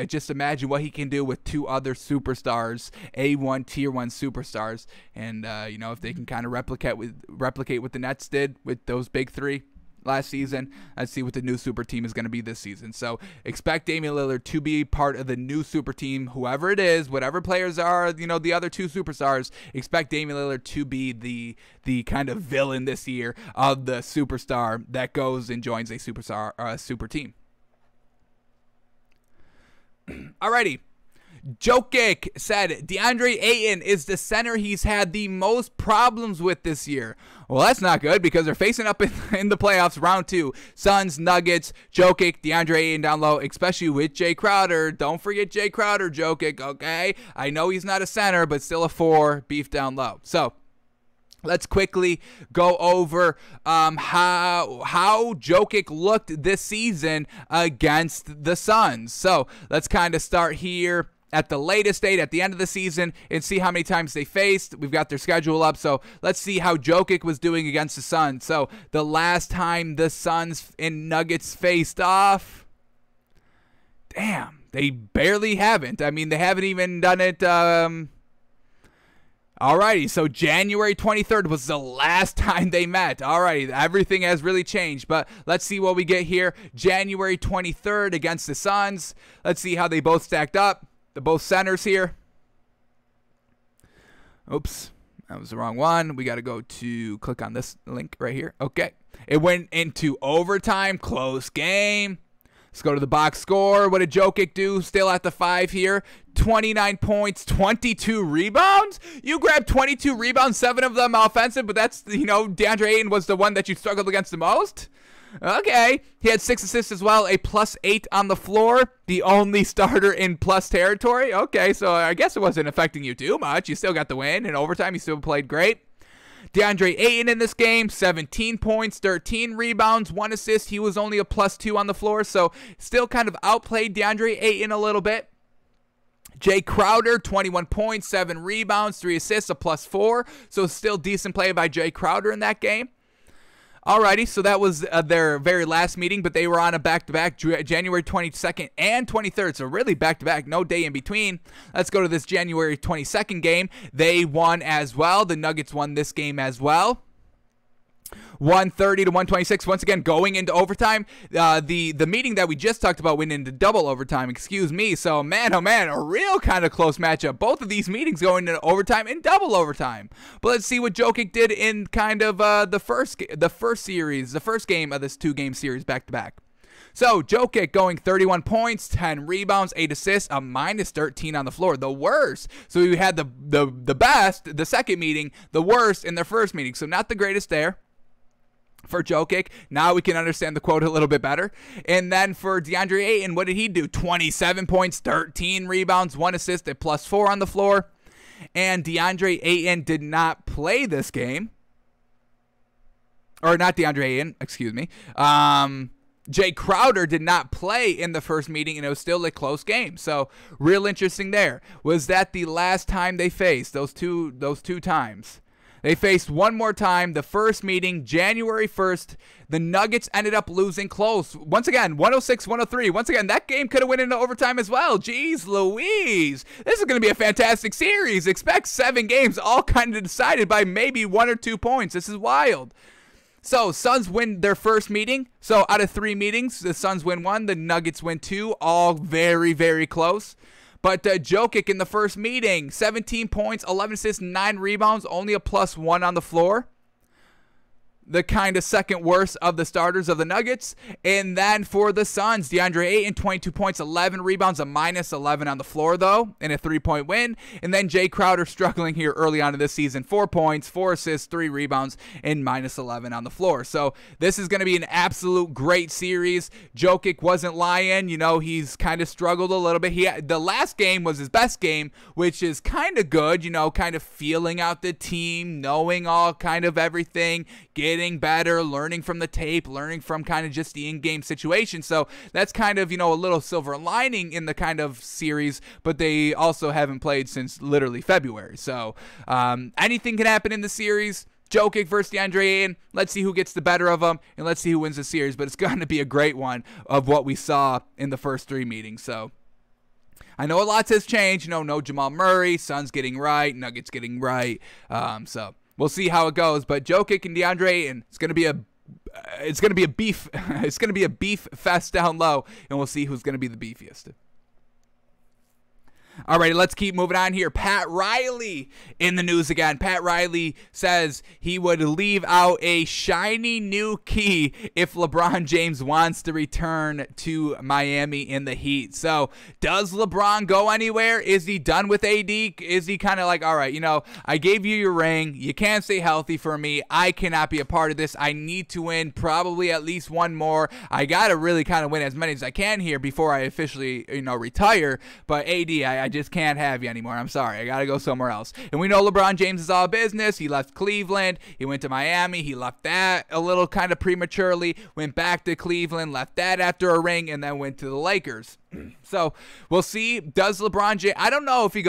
just imagine what he can do with two other superstars, A1, Tier 1 superstars. And, if they can kind of replicate what the Nets did with those big three last season, let's see what the new super team is going to be this season. So expect Damian Lillard to be part of the new super team, whoever it is, whatever players are, the other two superstars. Expect Damian Lillard to be the kind of villain this year of the superstar that goes and joins a super team. Alrighty. Jokic said DeAndre Ayton is the center he's had the most problems with this year. Well, that's not good, because they're facing up in the playoffs, round 2. Suns, Nuggets, Jokic, DeAndre Ayton down low, especially with Jay Crowder. Don't forget Jay Crowder, Jokic, okay? I know he's not a center, but still a 4, beef down low. So, let's quickly go over how Jokic looked this season against the Suns. So, let's kind of start here at the latest date, at the end of the season, and see how many times they faced. We've got their schedule up, so let's see how Jokic was doing against the Suns. So the last time the Suns and Nuggets faced off, damn, they barely haven't. I mean, they haven't even done it. Alrighty, so January 23rd was the last time they met. Alrighty, everything has really changed, but let's see what we get here. January 23rd against the Suns. Let's see how they both stacked up. The both centers here. Oops, that was the wrong one. We got to go to click on this link right here. Okay. It went into overtime, close game. Let's go to the box score. What did Jokic do? Still at the 5 here. 29 points, 22 rebounds. You grabbed 22 rebounds, 7 of them offensive, but that's, DeAndre Ayton was the one that you struggled against the most. Okay. He had 6 assists as well, a +8 on the floor. The only starter in plus territory. Okay, so I guess it wasn't affecting you too much. You still got the win. In overtime, you still played great. DeAndre Ayton in this game, 17 points, 13 rebounds, 1 assist. He was only a +2 on the floor, so still kind of outplayed DeAndre Ayton a little bit. Jay Crowder, 21 points, 7 rebounds, 3 assists, a +4. So still decent play by Jay Crowder in that game. Alrighty, so that was their very last meeting, but they were on a back-to-back January 22nd and 23rd, so really back-to-back, no day in between. Let's go to this January 22nd game. They won as well. The Nuggets won this game as well. 130 to 126. Once again, going into overtime. The meeting that we just talked about went into double overtime. Excuse me. So, man, oh man, a real kind of close matchup. Both of these meetings going into overtime and double overtime. But let's see what Jokic did in kind of the first game of this 2-game series back to back. So, Jokic going 31 points, 10 rebounds, 8 assists, a -13 on the floor. The worst. So, we had the best, the second meeting, the worst in their first meeting. So, not the greatest there for Jokic. Now we can understand the quote a little bit better. And then for DeAndre Ayton, what did he do? 27 points, 13 rebounds, 1 assist, a +4 on the floor. And DeAndre Ayton did not play this game. Or not DeAndre Ayton, excuse me. Jay Crowder did not play in the first meeting, and it was still a close game. So, real interesting there. Was that the last time they faced, those two times? They faced one more time, the first meeting, January 1st. The Nuggets ended up losing close. Once again, 106-103. Once again, that game could have went into overtime as well. Jeez Louise. This is going to be a fantastic series. Expect 7 games, all kind of decided by maybe 1 or 2 points. This is wild. So, Suns win their first meeting. So, out of 3 meetings, the Suns win 1, the Nuggets win 2. All very, very close. But Jokic in the first meeting, 17 points, 11 assists, 9 rebounds, only a +1 on the floor. The kind of second worst of the starters of the Nuggets. And then for the Suns, DeAndre Ayton, 22 points, 11 rebounds, a -11 on the floor, though, in a 3-point win. And then Jay Crowder struggling here early on in this season, 4 points, 4 assists, 3 rebounds, and -11 on the floor. So this is going to be an absolute great series. Jokic wasn't lying. He's kind of struggled a little bit. The last game was his best game, which is kind of good, kind of feeling out the team, knowing all kind of everything, getting better, learning from the tape, learning from kind of just the in-game situation. So that's kind of, a little silver lining in the kind of series, but they also haven't played since literally February. So anything can happen in the series. Jokic versus DeAndre Ayton. Let's see who gets the better of them, and let's see who wins the series. But it's going to be a great one of what we saw in the first 3 meetings. So I know a lot has changed. No Jamal Murray, Suns getting right, Nuggets getting right. So we'll see how it goes, but Jokic and DeAndre Ayton, it's gonna be a beef fest down low, and we'll see who's gonna be the beefiest. All right, let's keep moving on here. Pat Riley in the news again. Pat Riley says he would leave out a shiny new key if LeBron James wants to return to Miami in the Heat. So, does LeBron go anywhere? Is he done with AD? Is he kind of like, all right, I gave you your ring. You can't stay healthy for me. I cannot be a part of this. I need to win probably at least one more. I got to really kind of win as many as I can here before I officially, retire. But AD, I just can't have you anymore. I'm sorry. I got to go somewhere else. And we know LeBron James is all business. He left Cleveland. He went to Miami. He left that a little kind of prematurely. Went back to Cleveland. Left that after a ring. And then went to the Lakers. So we'll see. Does LeBron James, I don't know if he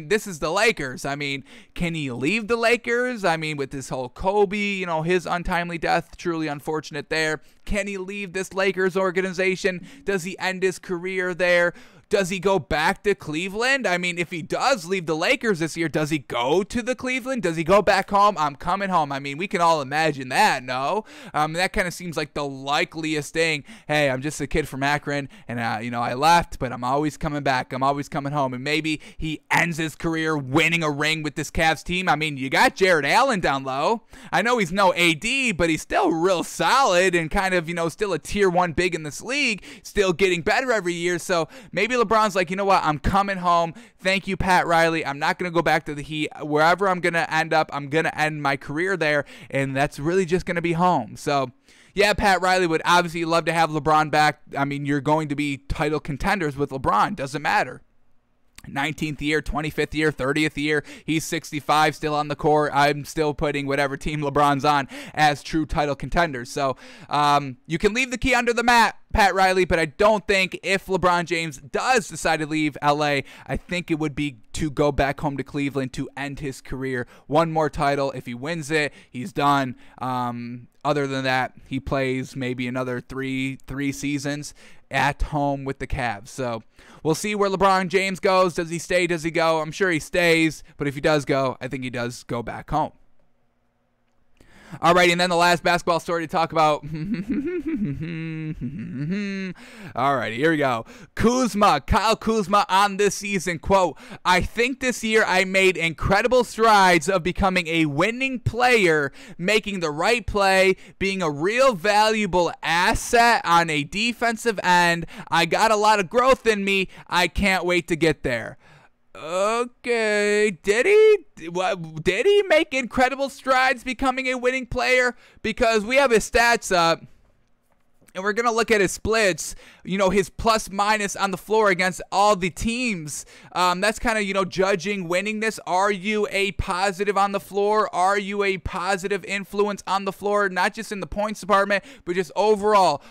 this is the Lakers. Can he leave the Lakers? With this whole Kobe, his untimely death, truly unfortunate there. Can he leave this Lakers organization? Does he end his career there? Does he go back to Cleveland? I mean, if he does leave the Lakers this year, does he go to the Cleveland? Does he go back home? I'm coming home. I mean, we can all imagine that, no? That kind of seems like the likeliest thing. Hey, I'm just a kid from Akron, and I left, but I'm always coming back. I'm always coming home. And maybe he ends his career winning a ring with this Cavs team. I mean, you got Jared Allen down low. I know he's no AD, but he's still real solid and kind of, still a tier 1 big in this league, still getting better every year. So maybe LeBron's like, you know what, I'm coming home. Thank you, Pat Riley. I'm not going to go back to the Heat. Wherever I'm going to end up, I'm going to end my career there, and that's really just going to be home. So yeah, Pat Riley would obviously love to have LeBron back. I mean, you're going to be title contenders with LeBron. Doesn't matter. 19th year, 25th year, 30th year. He's 65, still on the court. I'm still putting whatever team LeBron's on as true title contenders. So you can leave the key under the mat, Pat Riley, but I don't think if LeBron James does decide to leave LA, I think it would be to go back home to Cleveland to end his career. One more title. If he wins it, he's done. Other than that, he plays maybe another three seasons at home with the Cavs. So we'll see where LeBron James goes. Does he stay? Does he go? I'm sure he stays, but if he does go, I think he does go back home. Alrighty, and then the last basketball story to talk about. Alrighty, here we go. Kyle Kuzma on this season, quote, "I think this year I made incredible strides of becoming a winning player, making the right play, being a real valuable asset on a defensive end. I got a lot of growth in me. I can't wait to get there." Okay, did he make incredible strides becoming a winning player? Because we have his stats up, and we're going to look at his splits, his plus minus on the floor against all the teams. That's kind of, judging winningness. Are you a positive on the floor? Are you a positive influence on the floor? Not just in the points department, but just overall.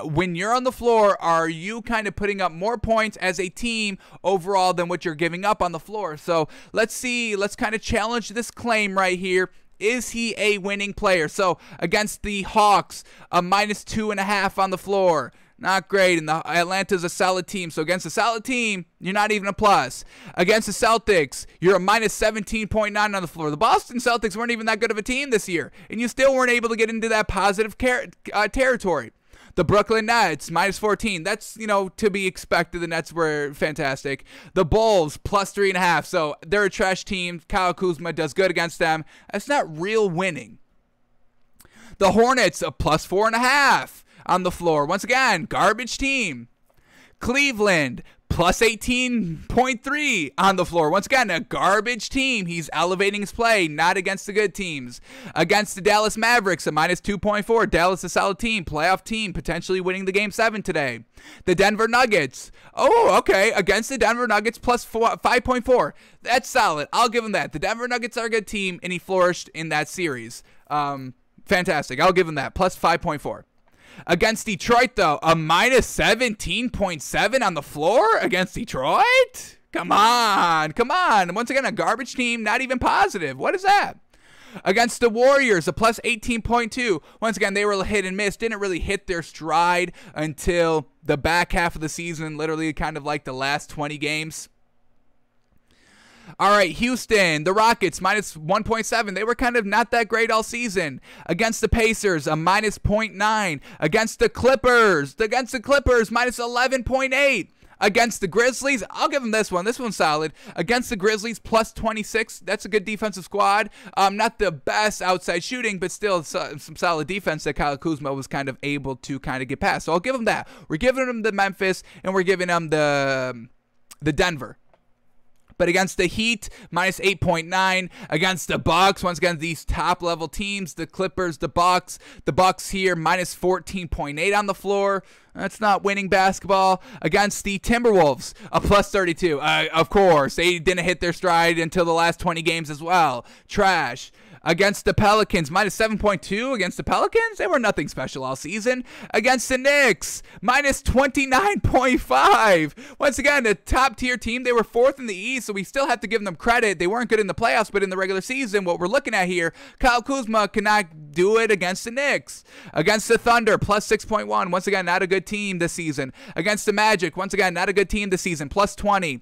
When you're on the floor, are you kind of putting up more points as a team overall than what you're giving up on the floor? So let's see. Let's kind of challenge this claim right here. Is he a winning player? So against the Hawks, a -2.5 on the floor. Not great. And the Atlanta's a solid team. So against a solid team, you're not even a plus. Against the Celtics, you're a -17.9 on the floor. The Boston Celtics weren't even that good of a team this year, and you still weren't able to get into that positive territory. The Brooklyn Nets, -14. That's, to be expected. The Nets were fantastic. The Bulls, +3.5. So they're a trash team. Kyle Kuzma does good against them. That's not real winning. The Hornets, a +4.5 on the floor. Once again, garbage team. Cleveland, +18.3 on the floor. Once again, a garbage team. He's elevating his play, not against the good teams. Against the Dallas Mavericks, a -2.4. Dallas, a solid team, playoff team, potentially winning the Game 7 today. The Denver Nuggets. Oh, okay. Against the Denver Nuggets, +5.4. That's solid. I'll give him that. The Denver Nuggets are a good team, and he flourished in that series. Fantastic. I'll give him that. +5.4. Against Detroit, though, a -17.7 on the floor against Detroit? Come on. Once again, a garbage team, not even positive. What is that? Against the Warriors, a +18.2. Once again, they were hit and miss. Didn't really hit their stride until the back half of the season, literally kind of like the last 20 games. All right, Houston, the Rockets, -1.7. They were kind of not that great all season. Against the Pacers, a -0.9. Against the Clippers, -11.8. Against the Grizzlies, I'll give them this one. This one's solid. Against the Grizzlies, +26. That's a good defensive squad. Not the best outside shooting, but still some solid defense that Kyle Kuzma was kind of able to kind of get past. So I'll give them that. We're giving them the Memphis, and we're giving them the Denver. But against the Heat, -8.9. Against the Bucks, once again, these top-level teams, the Clippers, the Bucks here, -14.8 on the floor. That's not winning basketball. Against the Timberwolves, a +32. Of course, they didn't hit their stride until the last 20 games as well. Trash. Against the Pelicans, minus 7.2 against the Pelicans. They were nothing special all season. Against the Knicks, minus 29.5. Once again, a top-tier team. They were 4th in the East, so we still have to give them credit. They weren't good in the playoffs, but in the regular season, what we're looking at here, Kyle Kuzma cannot do it against the Knicks. Against the Thunder, plus 6.1. Once again, not a good team this season. Against the Magic, once again, not a good team this season, plus 20.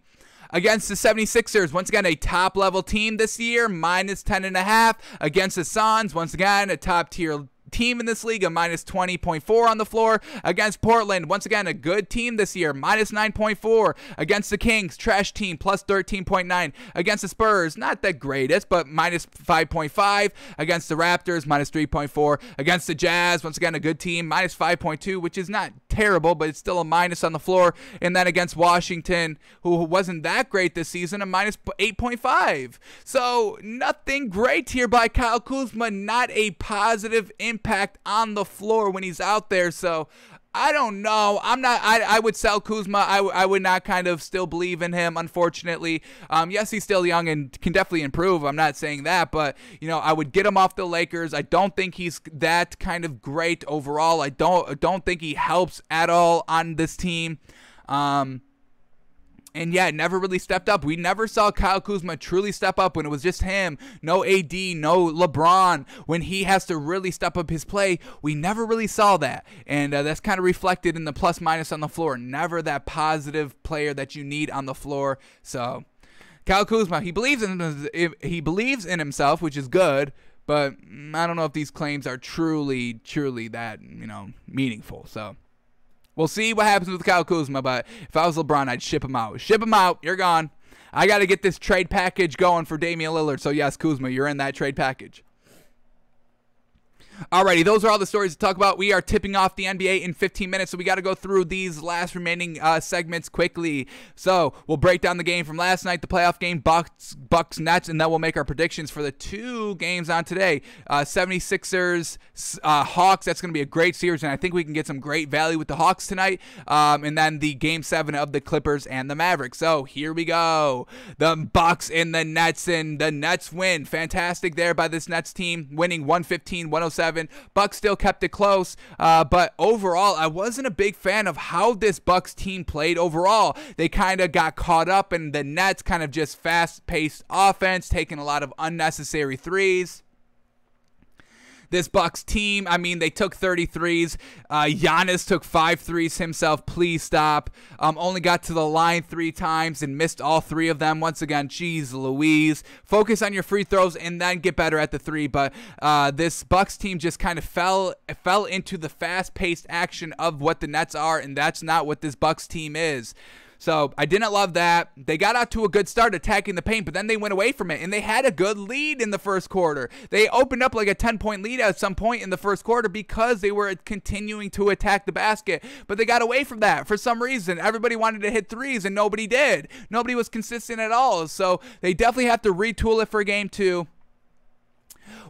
Against the 76ers, once again, a top-level team this year, minus 10.5. Against the Suns, once again, a top-tier team in this league, a minus 20.4 on the floor. Against Portland, once again, a good team this year, minus 9.4. Against the Kings, trash team, plus 13.9. Against the Spurs, not the greatest, but minus 5.5. Against the Raptors, minus 3.4. Against the Jazz, once again, a good team, minus 5.2, which is not terrible, but it's still a minus on the floor. And then against Washington, who wasn't that great this season, a minus 8.5. So nothing great here by Kyle Kuzma, not a positive impact on the floor when he's out there. So I don't know. I would sell Kuzma. I would not kind of still believe in him, unfortunately. Yes, he's still young and can definitely improve. I'm not saying that, but I would get him off the Lakers. I don't think he's that kind of great overall. I don't think he helps at all on this team. And yeah, never really stepped up. We never saw Kyle Kuzma truly step up when it was just him. No AD, no LeBron. When he has to really step up his play, we never really saw that. And that's kind of reflected in the plus minus on the floor. Never that positive player that you need on the floor. So Kyle Kuzma, he believes in himself, which is good. But I don't know if these claims are truly that, meaningful. So we'll see what happens with Kyle Kuzma, but if I was LeBron, I'd ship him out. Ship him out. You're gone. I got to get this trade package going for Damian Lillard. So, yes, Kuzma, you're in that trade package. Alrighty, those are all the stories to talk about. We are tipping off the NBA in 15 minutes, so we got to go through these last remaining segments quickly. So we'll break down the game from last night, the playoff game, Bucks, Nets, and then we'll make our predictions for the 2 games on today. 76ers, Hawks, that's going to be a great series, and I think we can get some great value with the Hawks tonight. And then the Game 7 of the Clippers and the Mavericks. So here we go. The Bucks and the Nets, and the Nets win. Fantastic there by this Nets team, winning 115-107. Bucks still kept it close, but overall, I wasn't a big fan of how this Bucks team played overall. They kind of got caught up in the Nets, kind of just fast-paced offense, taking a lot of unnecessary threes. This Bucks team, I mean, they took 33s. Giannis took 5 threes himself. Please stop. Only got to the line 3 times and missed all 3 of them. Once again, geez Louise. Focus on your free throws and then get better at the 3. But this Bucks team just kind of fell into the fast-paced action of what the Nets are, and that's not what this Bucks team is. So I didn't love that. They got out to a good start attacking the paint, but then they went away from it, and they had a good lead in the first quarter. They opened up like a 10-point lead at some point in the first quarter because they were continuing to attack the basket, but they got away from that for some reason. Everybody wanted to hit threes, and nobody did. Nobody was consistent at all, so they definitely have to retool it for game 2.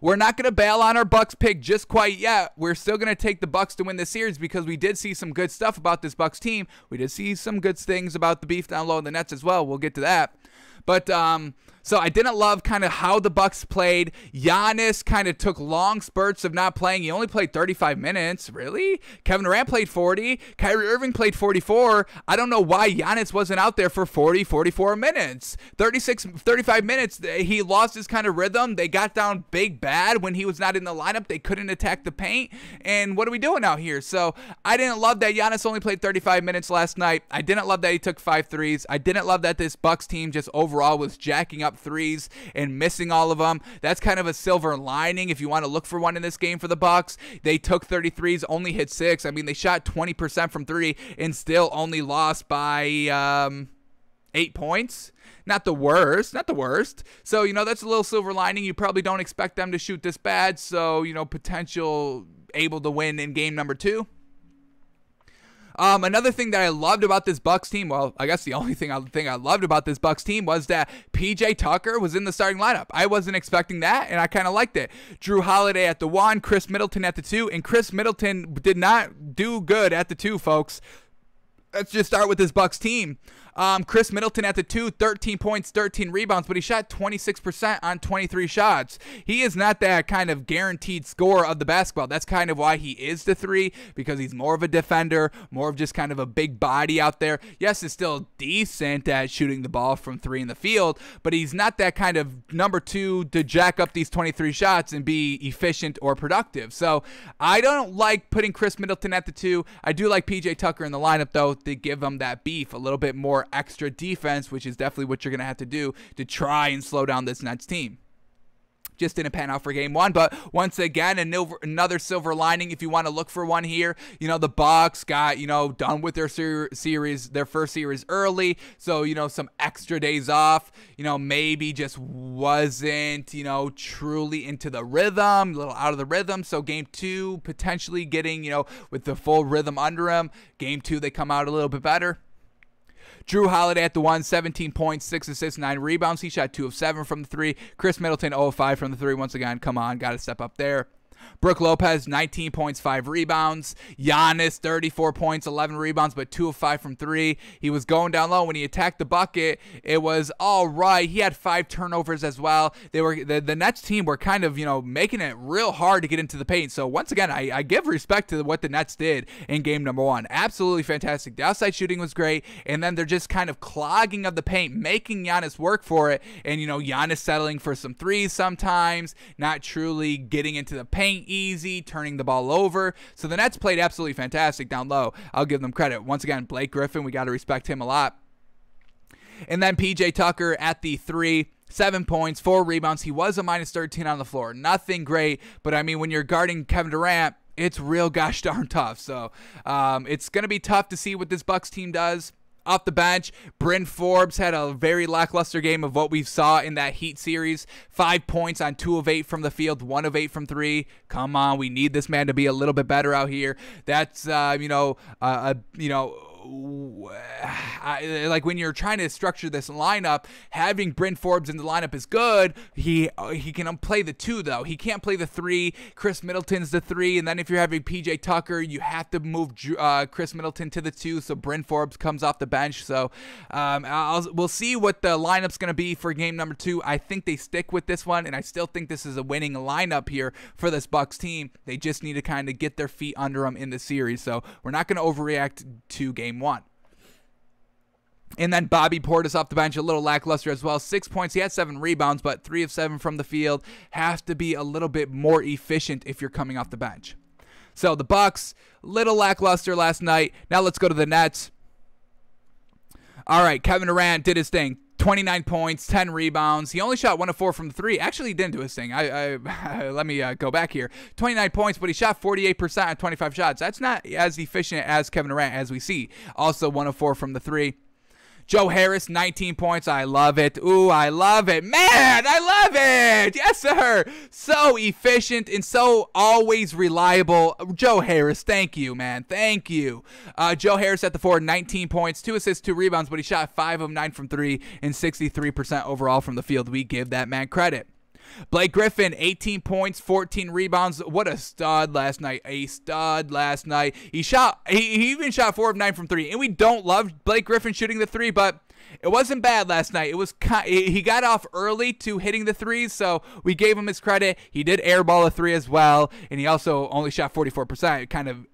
We're not going to bail on our Bucks pick just quite yet. We're still going to take the Bucks to win this series because we did see some good stuff about this Bucks team. We did see some good things about the beef down low in the Nets as well. We'll get to that. But so I didn't love kind of how the Bucks played. Giannis kind of took long spurts of not playing. He only played 35 minutes. Really? Kevin Durant played 40. Kyrie Irving played 44. I don't know why Giannis wasn't out there for 40, 44 minutes. 35 minutes, he lost his kind of rhythm. They got down big bad when he was not in the lineup. They couldn't attack the paint. And what are we doing out here? So I didn't love that Giannis only played 35 minutes last night. I didn't love that he took 5 threes. I didn't love that this Bucks team just overall was jacking up threes and missing all of them. That's kind of a silver lining if you want to look for one in this game for the Bucks. They took 33s, only hit 6. I mean, they shot 20% from 3 and still only lost by 8 points. Not the worst. So, that's a little silver lining. You probably don't expect them to shoot this bad. So, potential able to win in game number 2. Another thing that I loved about this Bucks team, well, I guess the only thing I loved about this Bucks team was that PJ Tucker was in the starting lineup. I wasn't expecting that, and I kind of liked it. Drew Holiday at the 1, Chris Middleton at the 2, and Chris Middleton did not do good at the 2, folks. Let's just start with this Bucks team. Chris Middleton at the 2, 13 points, 13 rebounds, but he shot 26% on 23 shots. He is not that kind of guaranteed scorer of the basketball. That's kind of why he is the 3, because he's more of a defender, more of just kind of a big body out there. Yes, is still decent at shooting the ball from 3 in the field, but he's not that kind of number 2 to jack up these 23 shots and be efficient or productive. So I don't like putting Chris Middleton at the 2. I do like PJ Tucker in the lineup, though, to give him that beef, a little bit more extra defense, which is definitely what you're going to have to do to try and slow down this Nets team. Just didn't pan out for game 1, but once again, another silver lining if you want to look for one here. You know, the Bucks got, done with their first series early, so, some extra days off, maybe just wasn't, truly into the rhythm, a little out of the rhythm. So game 2, potentially getting, with the full rhythm under him. Game 2, they come out a little bit better. Drew Holiday at the 1, 17 points, 6 assists, 9 rebounds. He shot 2 of 7 from the 3. Chris Middleton, 0 of 5 from the 3. Once again, come on, got to step up there. Brook Lopez, 19 points, 5 rebounds. Giannis, 34 points, 11 rebounds, but 2 of 5 from 3. He was going down low. When he attacked the bucket, it was all right. He had 5 turnovers as well. They were the Nets team were kind of, making it real hard to get into the paint. So once again, I give respect to what the Nets did in game number 1. Absolutely fantastic. The outside shooting was great, and then they're just kind of clogging of the paint, making Giannis work for it. And, Giannis settling for some threes sometimes, not truly getting into the paint easy, turning the ball over. So the Nets played absolutely fantastic down low. I'll give them credit. Once again, Blake Griffin, we got to respect him a lot. And then PJ Tucker at the 3, 7 points, 4 rebounds. He was a minus 13 on the floor. Nothing great, but I mean, when you're guarding Kevin Durant, it's real gosh darn tough. So it's going to be tough to see what this Bucks team does. Off the bench, Bryn Forbes had a very lackluster game of what we saw in that Heat series. 5 points on 2 of 8 from the field, 1 of 8 from 3. Come on, we need this man to be a little bit better out here. That's, like when you're trying to structure this lineup, having Bryn Forbes in the lineup is good. He can play the 2 though. He can't play the 3. Chris Middleton's the 3, and then if you're having PJ Tucker, you have to move Chris Middleton to the 2, so Bryn Forbes comes off the bench. So we'll see what the lineup's going to be for game number 2. I think they stick with this one, and I still think this is a winning lineup here for this Bucks team. They just need to kind of get their feet under them in the series, so we're not going to overreact to game 1. And then Bobby Portis off the bench, a little lackluster as well. 6 points. He had 7 rebounds, but 3 of 7 from the field. Has to be a little bit more efficient if you're coming off the bench. So the Bucks, little lackluster last night. Now let's go to the Nets. All right, Kevin Durant did his thing. 29 points, 10 rebounds. He only shot 1 of 4 from the 3. Actually, he didn't do his thing. Let me go back here. 29 points, but he shot 48% on 25 shots. That's not as efficient as Kevin Durant, as we see. Also 1 of 4 from the 3. Joe Harris, 19 points. I love it. Ooh, I love it. Man, I love it. Yes, sir. So efficient and so always reliable. Joe Harris, thank you, man. Thank you. Joe Harris at the 4, 19 points, 2 assists, 2 rebounds, but he shot 5 of 9 from 3 and 63% overall from the field. We give that man credit. Blake Griffin, 18 points, 14 rebounds. What a stud last night. A stud last night. He even shot 4 of 9 from 3. And we don't love Blake Griffin shooting the 3, but it wasn't bad last night. He got off early to hitting the 3s, so we gave him his credit. He did airball a 3 as well, and he also only shot 44%, kind of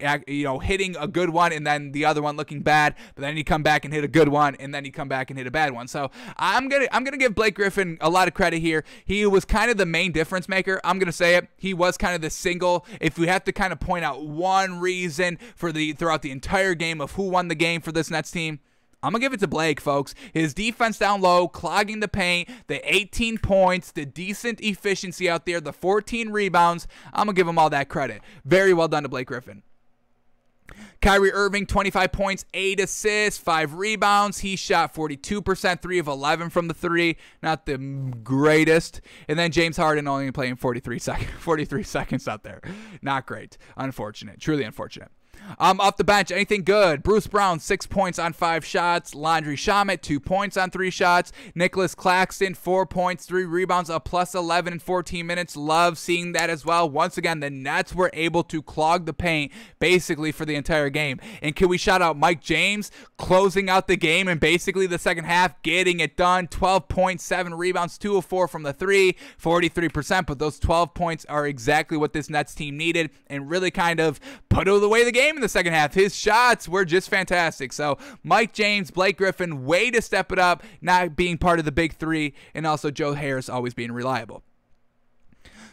hitting a good one and then the other one looking bad. But then he come back and hit a good one, and then he come back and hit a bad one. So I'm gonna give Blake Griffin a lot of credit here. He was kind of the main difference maker. I'm gonna say it. He was kind of the single. If we have to kind of point out one reason throughout the entire game of who won the game for this Nets team, I'm going to give it to Blake, folks. His defense down low, clogging the paint, the 18 points, the decent efficiency out there, the 14 rebounds. I'm going to give him all that credit. Very well done to Blake Griffin. Kyrie Irving, 25 points, 8 assists, 5 rebounds. He shot 42%, 3 of 11 from the 3. Not the greatest. And then James Harden only playing 43 seconds out there. Not great. Unfortunate. Truly unfortunate. Off the bench, anything good? Bruce Brown, 6 points on 5 shots. Landry Shamet, 2 points on 3 shots. Nicholas Claxton, 4 points, 3 rebounds, a plus 11 in 14 minutes. Love seeing that as well. Once again, the Nets were able to clog the paint basically for the entire game. And can we shout out Mike James closing out the game and basically the second half getting it done. 12 points, 7 rebounds, 2 of 4 from the 3, 43%. But those 12 points are exactly what this Nets team needed and really kind of put away the game in the second half. His shots were just fantastic. So Mike James, Blake Griffin, way to step it up, not being part of the big 3, and also Joe Harris always being reliable.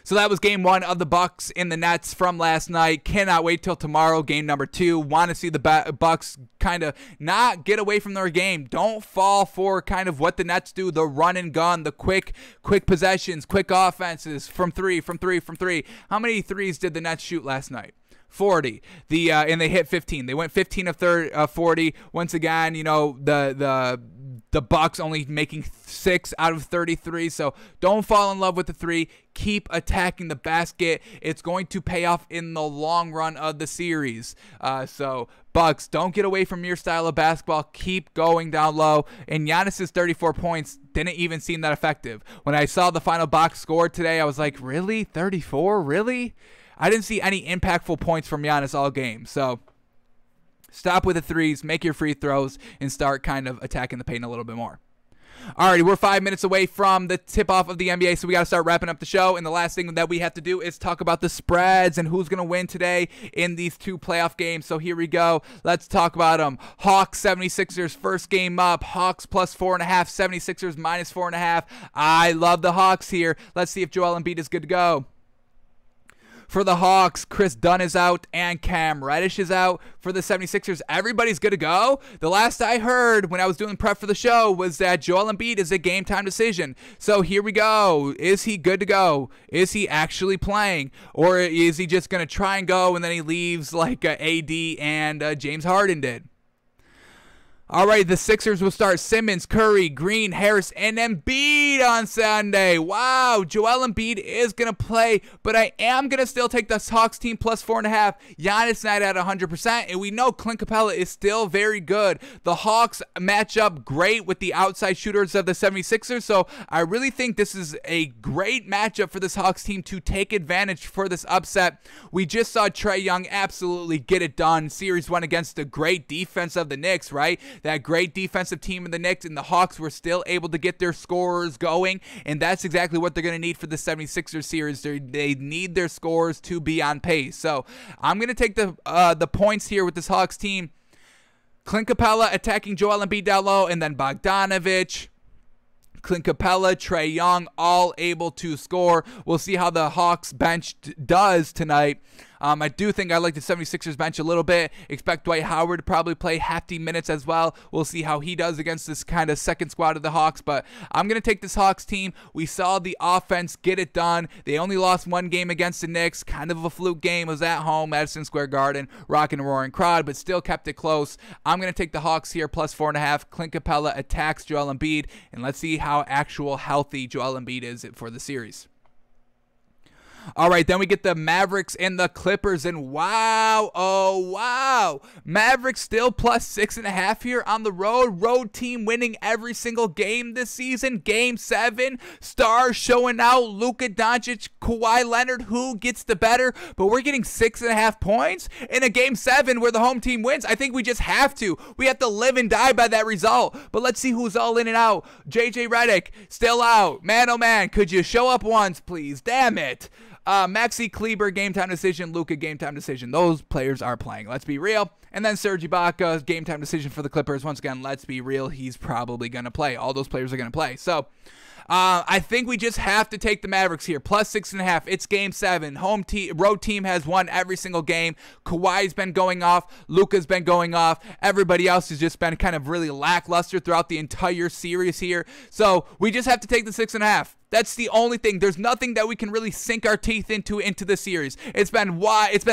So that was game 1 of the Bucks and the Nets from last night. Cannot wait till tomorrow, game number 2. Want to see the Bucks kind of not get away from their game. Don't fall for kind of what the Nets do, the run and gun, the quick possessions, quick offenses from 3. How many threes did the Nets shoot last night? 40. And they hit 15. They went 15 of 40. Once again, you know, the Bucks only making 6 out of 33. So don't fall in love with the 3. Keep attacking the basket. It's going to pay off in the long run of the series. So Bucks, don't get away from your style of basketball. Keep going down low. And Giannis's 34 points didn't even seem that effective. When I saw the final box score today, I was like, really? 34? Really? I didn't see any impactful points from Giannis all game. So stop with the threes, make your free throws, and start kind of attacking the paint a little bit more. Alrighty, we're 5 minutes away from the tip-off of the NBA, so we got to start wrapping up the show. And the last thing that we have to do is talk about the spreads and who's going to win today in these 2 playoff games. So here we go. Let's talk about them. Hawks, 76ers, first game up. Hawks plus 4.5, 76ers minus 4.5. I love the Hawks here. Let's see if Joel Embiid is good to go. For the Hawks, Chris Dunn is out and Cam Reddish is out. For the 76ers, everybody's good to go. The last I heard when I was doing prep for the show was that Joel Embiid is a game-time decision. So here we go. Is he good to go? Is he actually playing? Or is he just going to try and go and then he leaves like AD and James Harden did? All right, the Sixers will start Simmons, Curry, Green, Harris, and Embiid on Sunday. Wow, Joel Embiid is going to play, but I am going to still take the Hawks team plus 4.5. Giannis not at 100%, and we know Clint Capella is still very good. The Hawks match up great with the outside shooters of the 76ers, so I really think this is a great matchup for this Hawks team to take advantage for this upset. We just saw Trae Young absolutely get it done. Series 1 against the great defense of the Knicks, right? That great defensive team of the Knicks, and the Hawks were still able to get their scorers going, and that's exactly what they're going to need for the 76ers series. They need their scorers to be on pace. So I'm going to take the points here with this Hawks team. Clint Capella attacking Joel Embiid down low, and then Bogdanović, Clint Capella, Trae Young, all able to score. We'll see how the Hawks bench does tonight. I do think I like the 76ers bench a little bit. Expect Dwight Howard to probably play hefty minutes as well. We'll see how he does against this kind of second squad of the Hawks. But I'm going to take this Hawks team. We saw the offense get it done. They only lost 1 game against the Knicks. Kind of a fluke game. It was at home, Madison Square Garden, rocking and roaring crowd, but still kept it close. I'm going to take the Hawks here plus 4.5. Clint Capella attacks Joel Embiid. And let's see how actual healthy Joel Embiid is for the series. All right, then we get the Mavericks and the Clippers, and wow, oh wow, Mavericks still plus 6.5 here on the road. Road team winning every single game this season. Game 7, stars showing out. Luka Doncic, Kawhi Leonard, who gets the better? But we're getting 6.5 points in a Game 7 where the home team wins. I think we just have to. We have to live and die by that result. But let's see who's all in and out. JJ Redick still out. Man, oh man, could you show up once, please? Damn it. Maxi Kleber, game time decision. Luka, game time decision. Those players are playing. Let's be real. And then Serge Ibaka, game time decision for the Clippers. Once again, let's be real. He's probably going to play. All those players are going to play. So I think we just have to take the Mavericks here. Plus 6.5. It's Game 7. Road team has won every single game. Kawhi's been going off. Luka's been going off. Everybody else has just been kind of really lackluster throughout the entire series here. So we just have to take the 6.5. That's the only thing. There's nothing that we can really sink our teeth into the series. It's been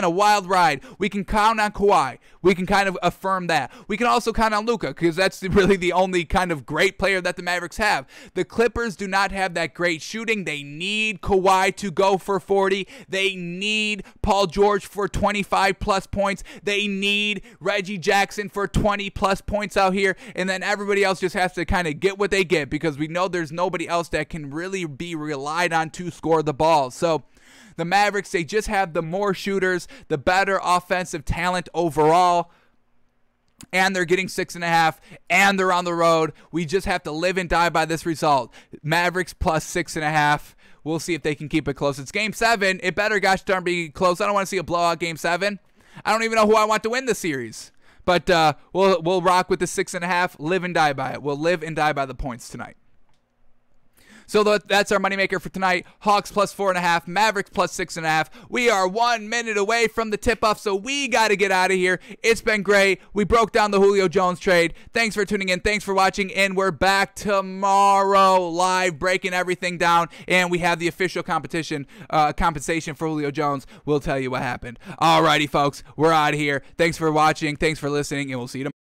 a wild ride. We can count on Kawhi. We can kind of affirm that. We can also count on Luka because that's really the only kind of great player that the Mavericks have. The Clippers do not have that great shooting. They need Kawhi to go for 40. They need Paul George for 25-plus points. They need Reggie Jackson for 20-plus points out here. And then everybody else just has to kind of get what they get, because we know there's nobody else that can really be relied on to score the ball. So the Mavericks, they just have the more shooters, the better offensive talent overall, and they're getting 6.5, and they're on the road. We just have to live and die by this result. Mavericks plus 6.5. We'll see if they can keep it close. It's Game 7. It better gosh darn be close. I don't want to see a blowout Game 7. I don't even know who I want to win the series. But we'll rock with the 6.5, live and die by it. We'll live and die by the points tonight. So that's our moneymaker for tonight. Hawks plus 4.5, Mavericks plus 6.5. We are 1 minute away from the tip-off, so we got to get out of here. It's been great. We broke down the Julio Jones trade. Thanks for tuning in. Thanks for watching, and we're back tomorrow live breaking everything down, and we have the official compensation for Julio Jones. We'll tell you what happened. Alrighty, folks. We're out of here. Thanks for watching. Thanks for listening, and we'll see you tomorrow.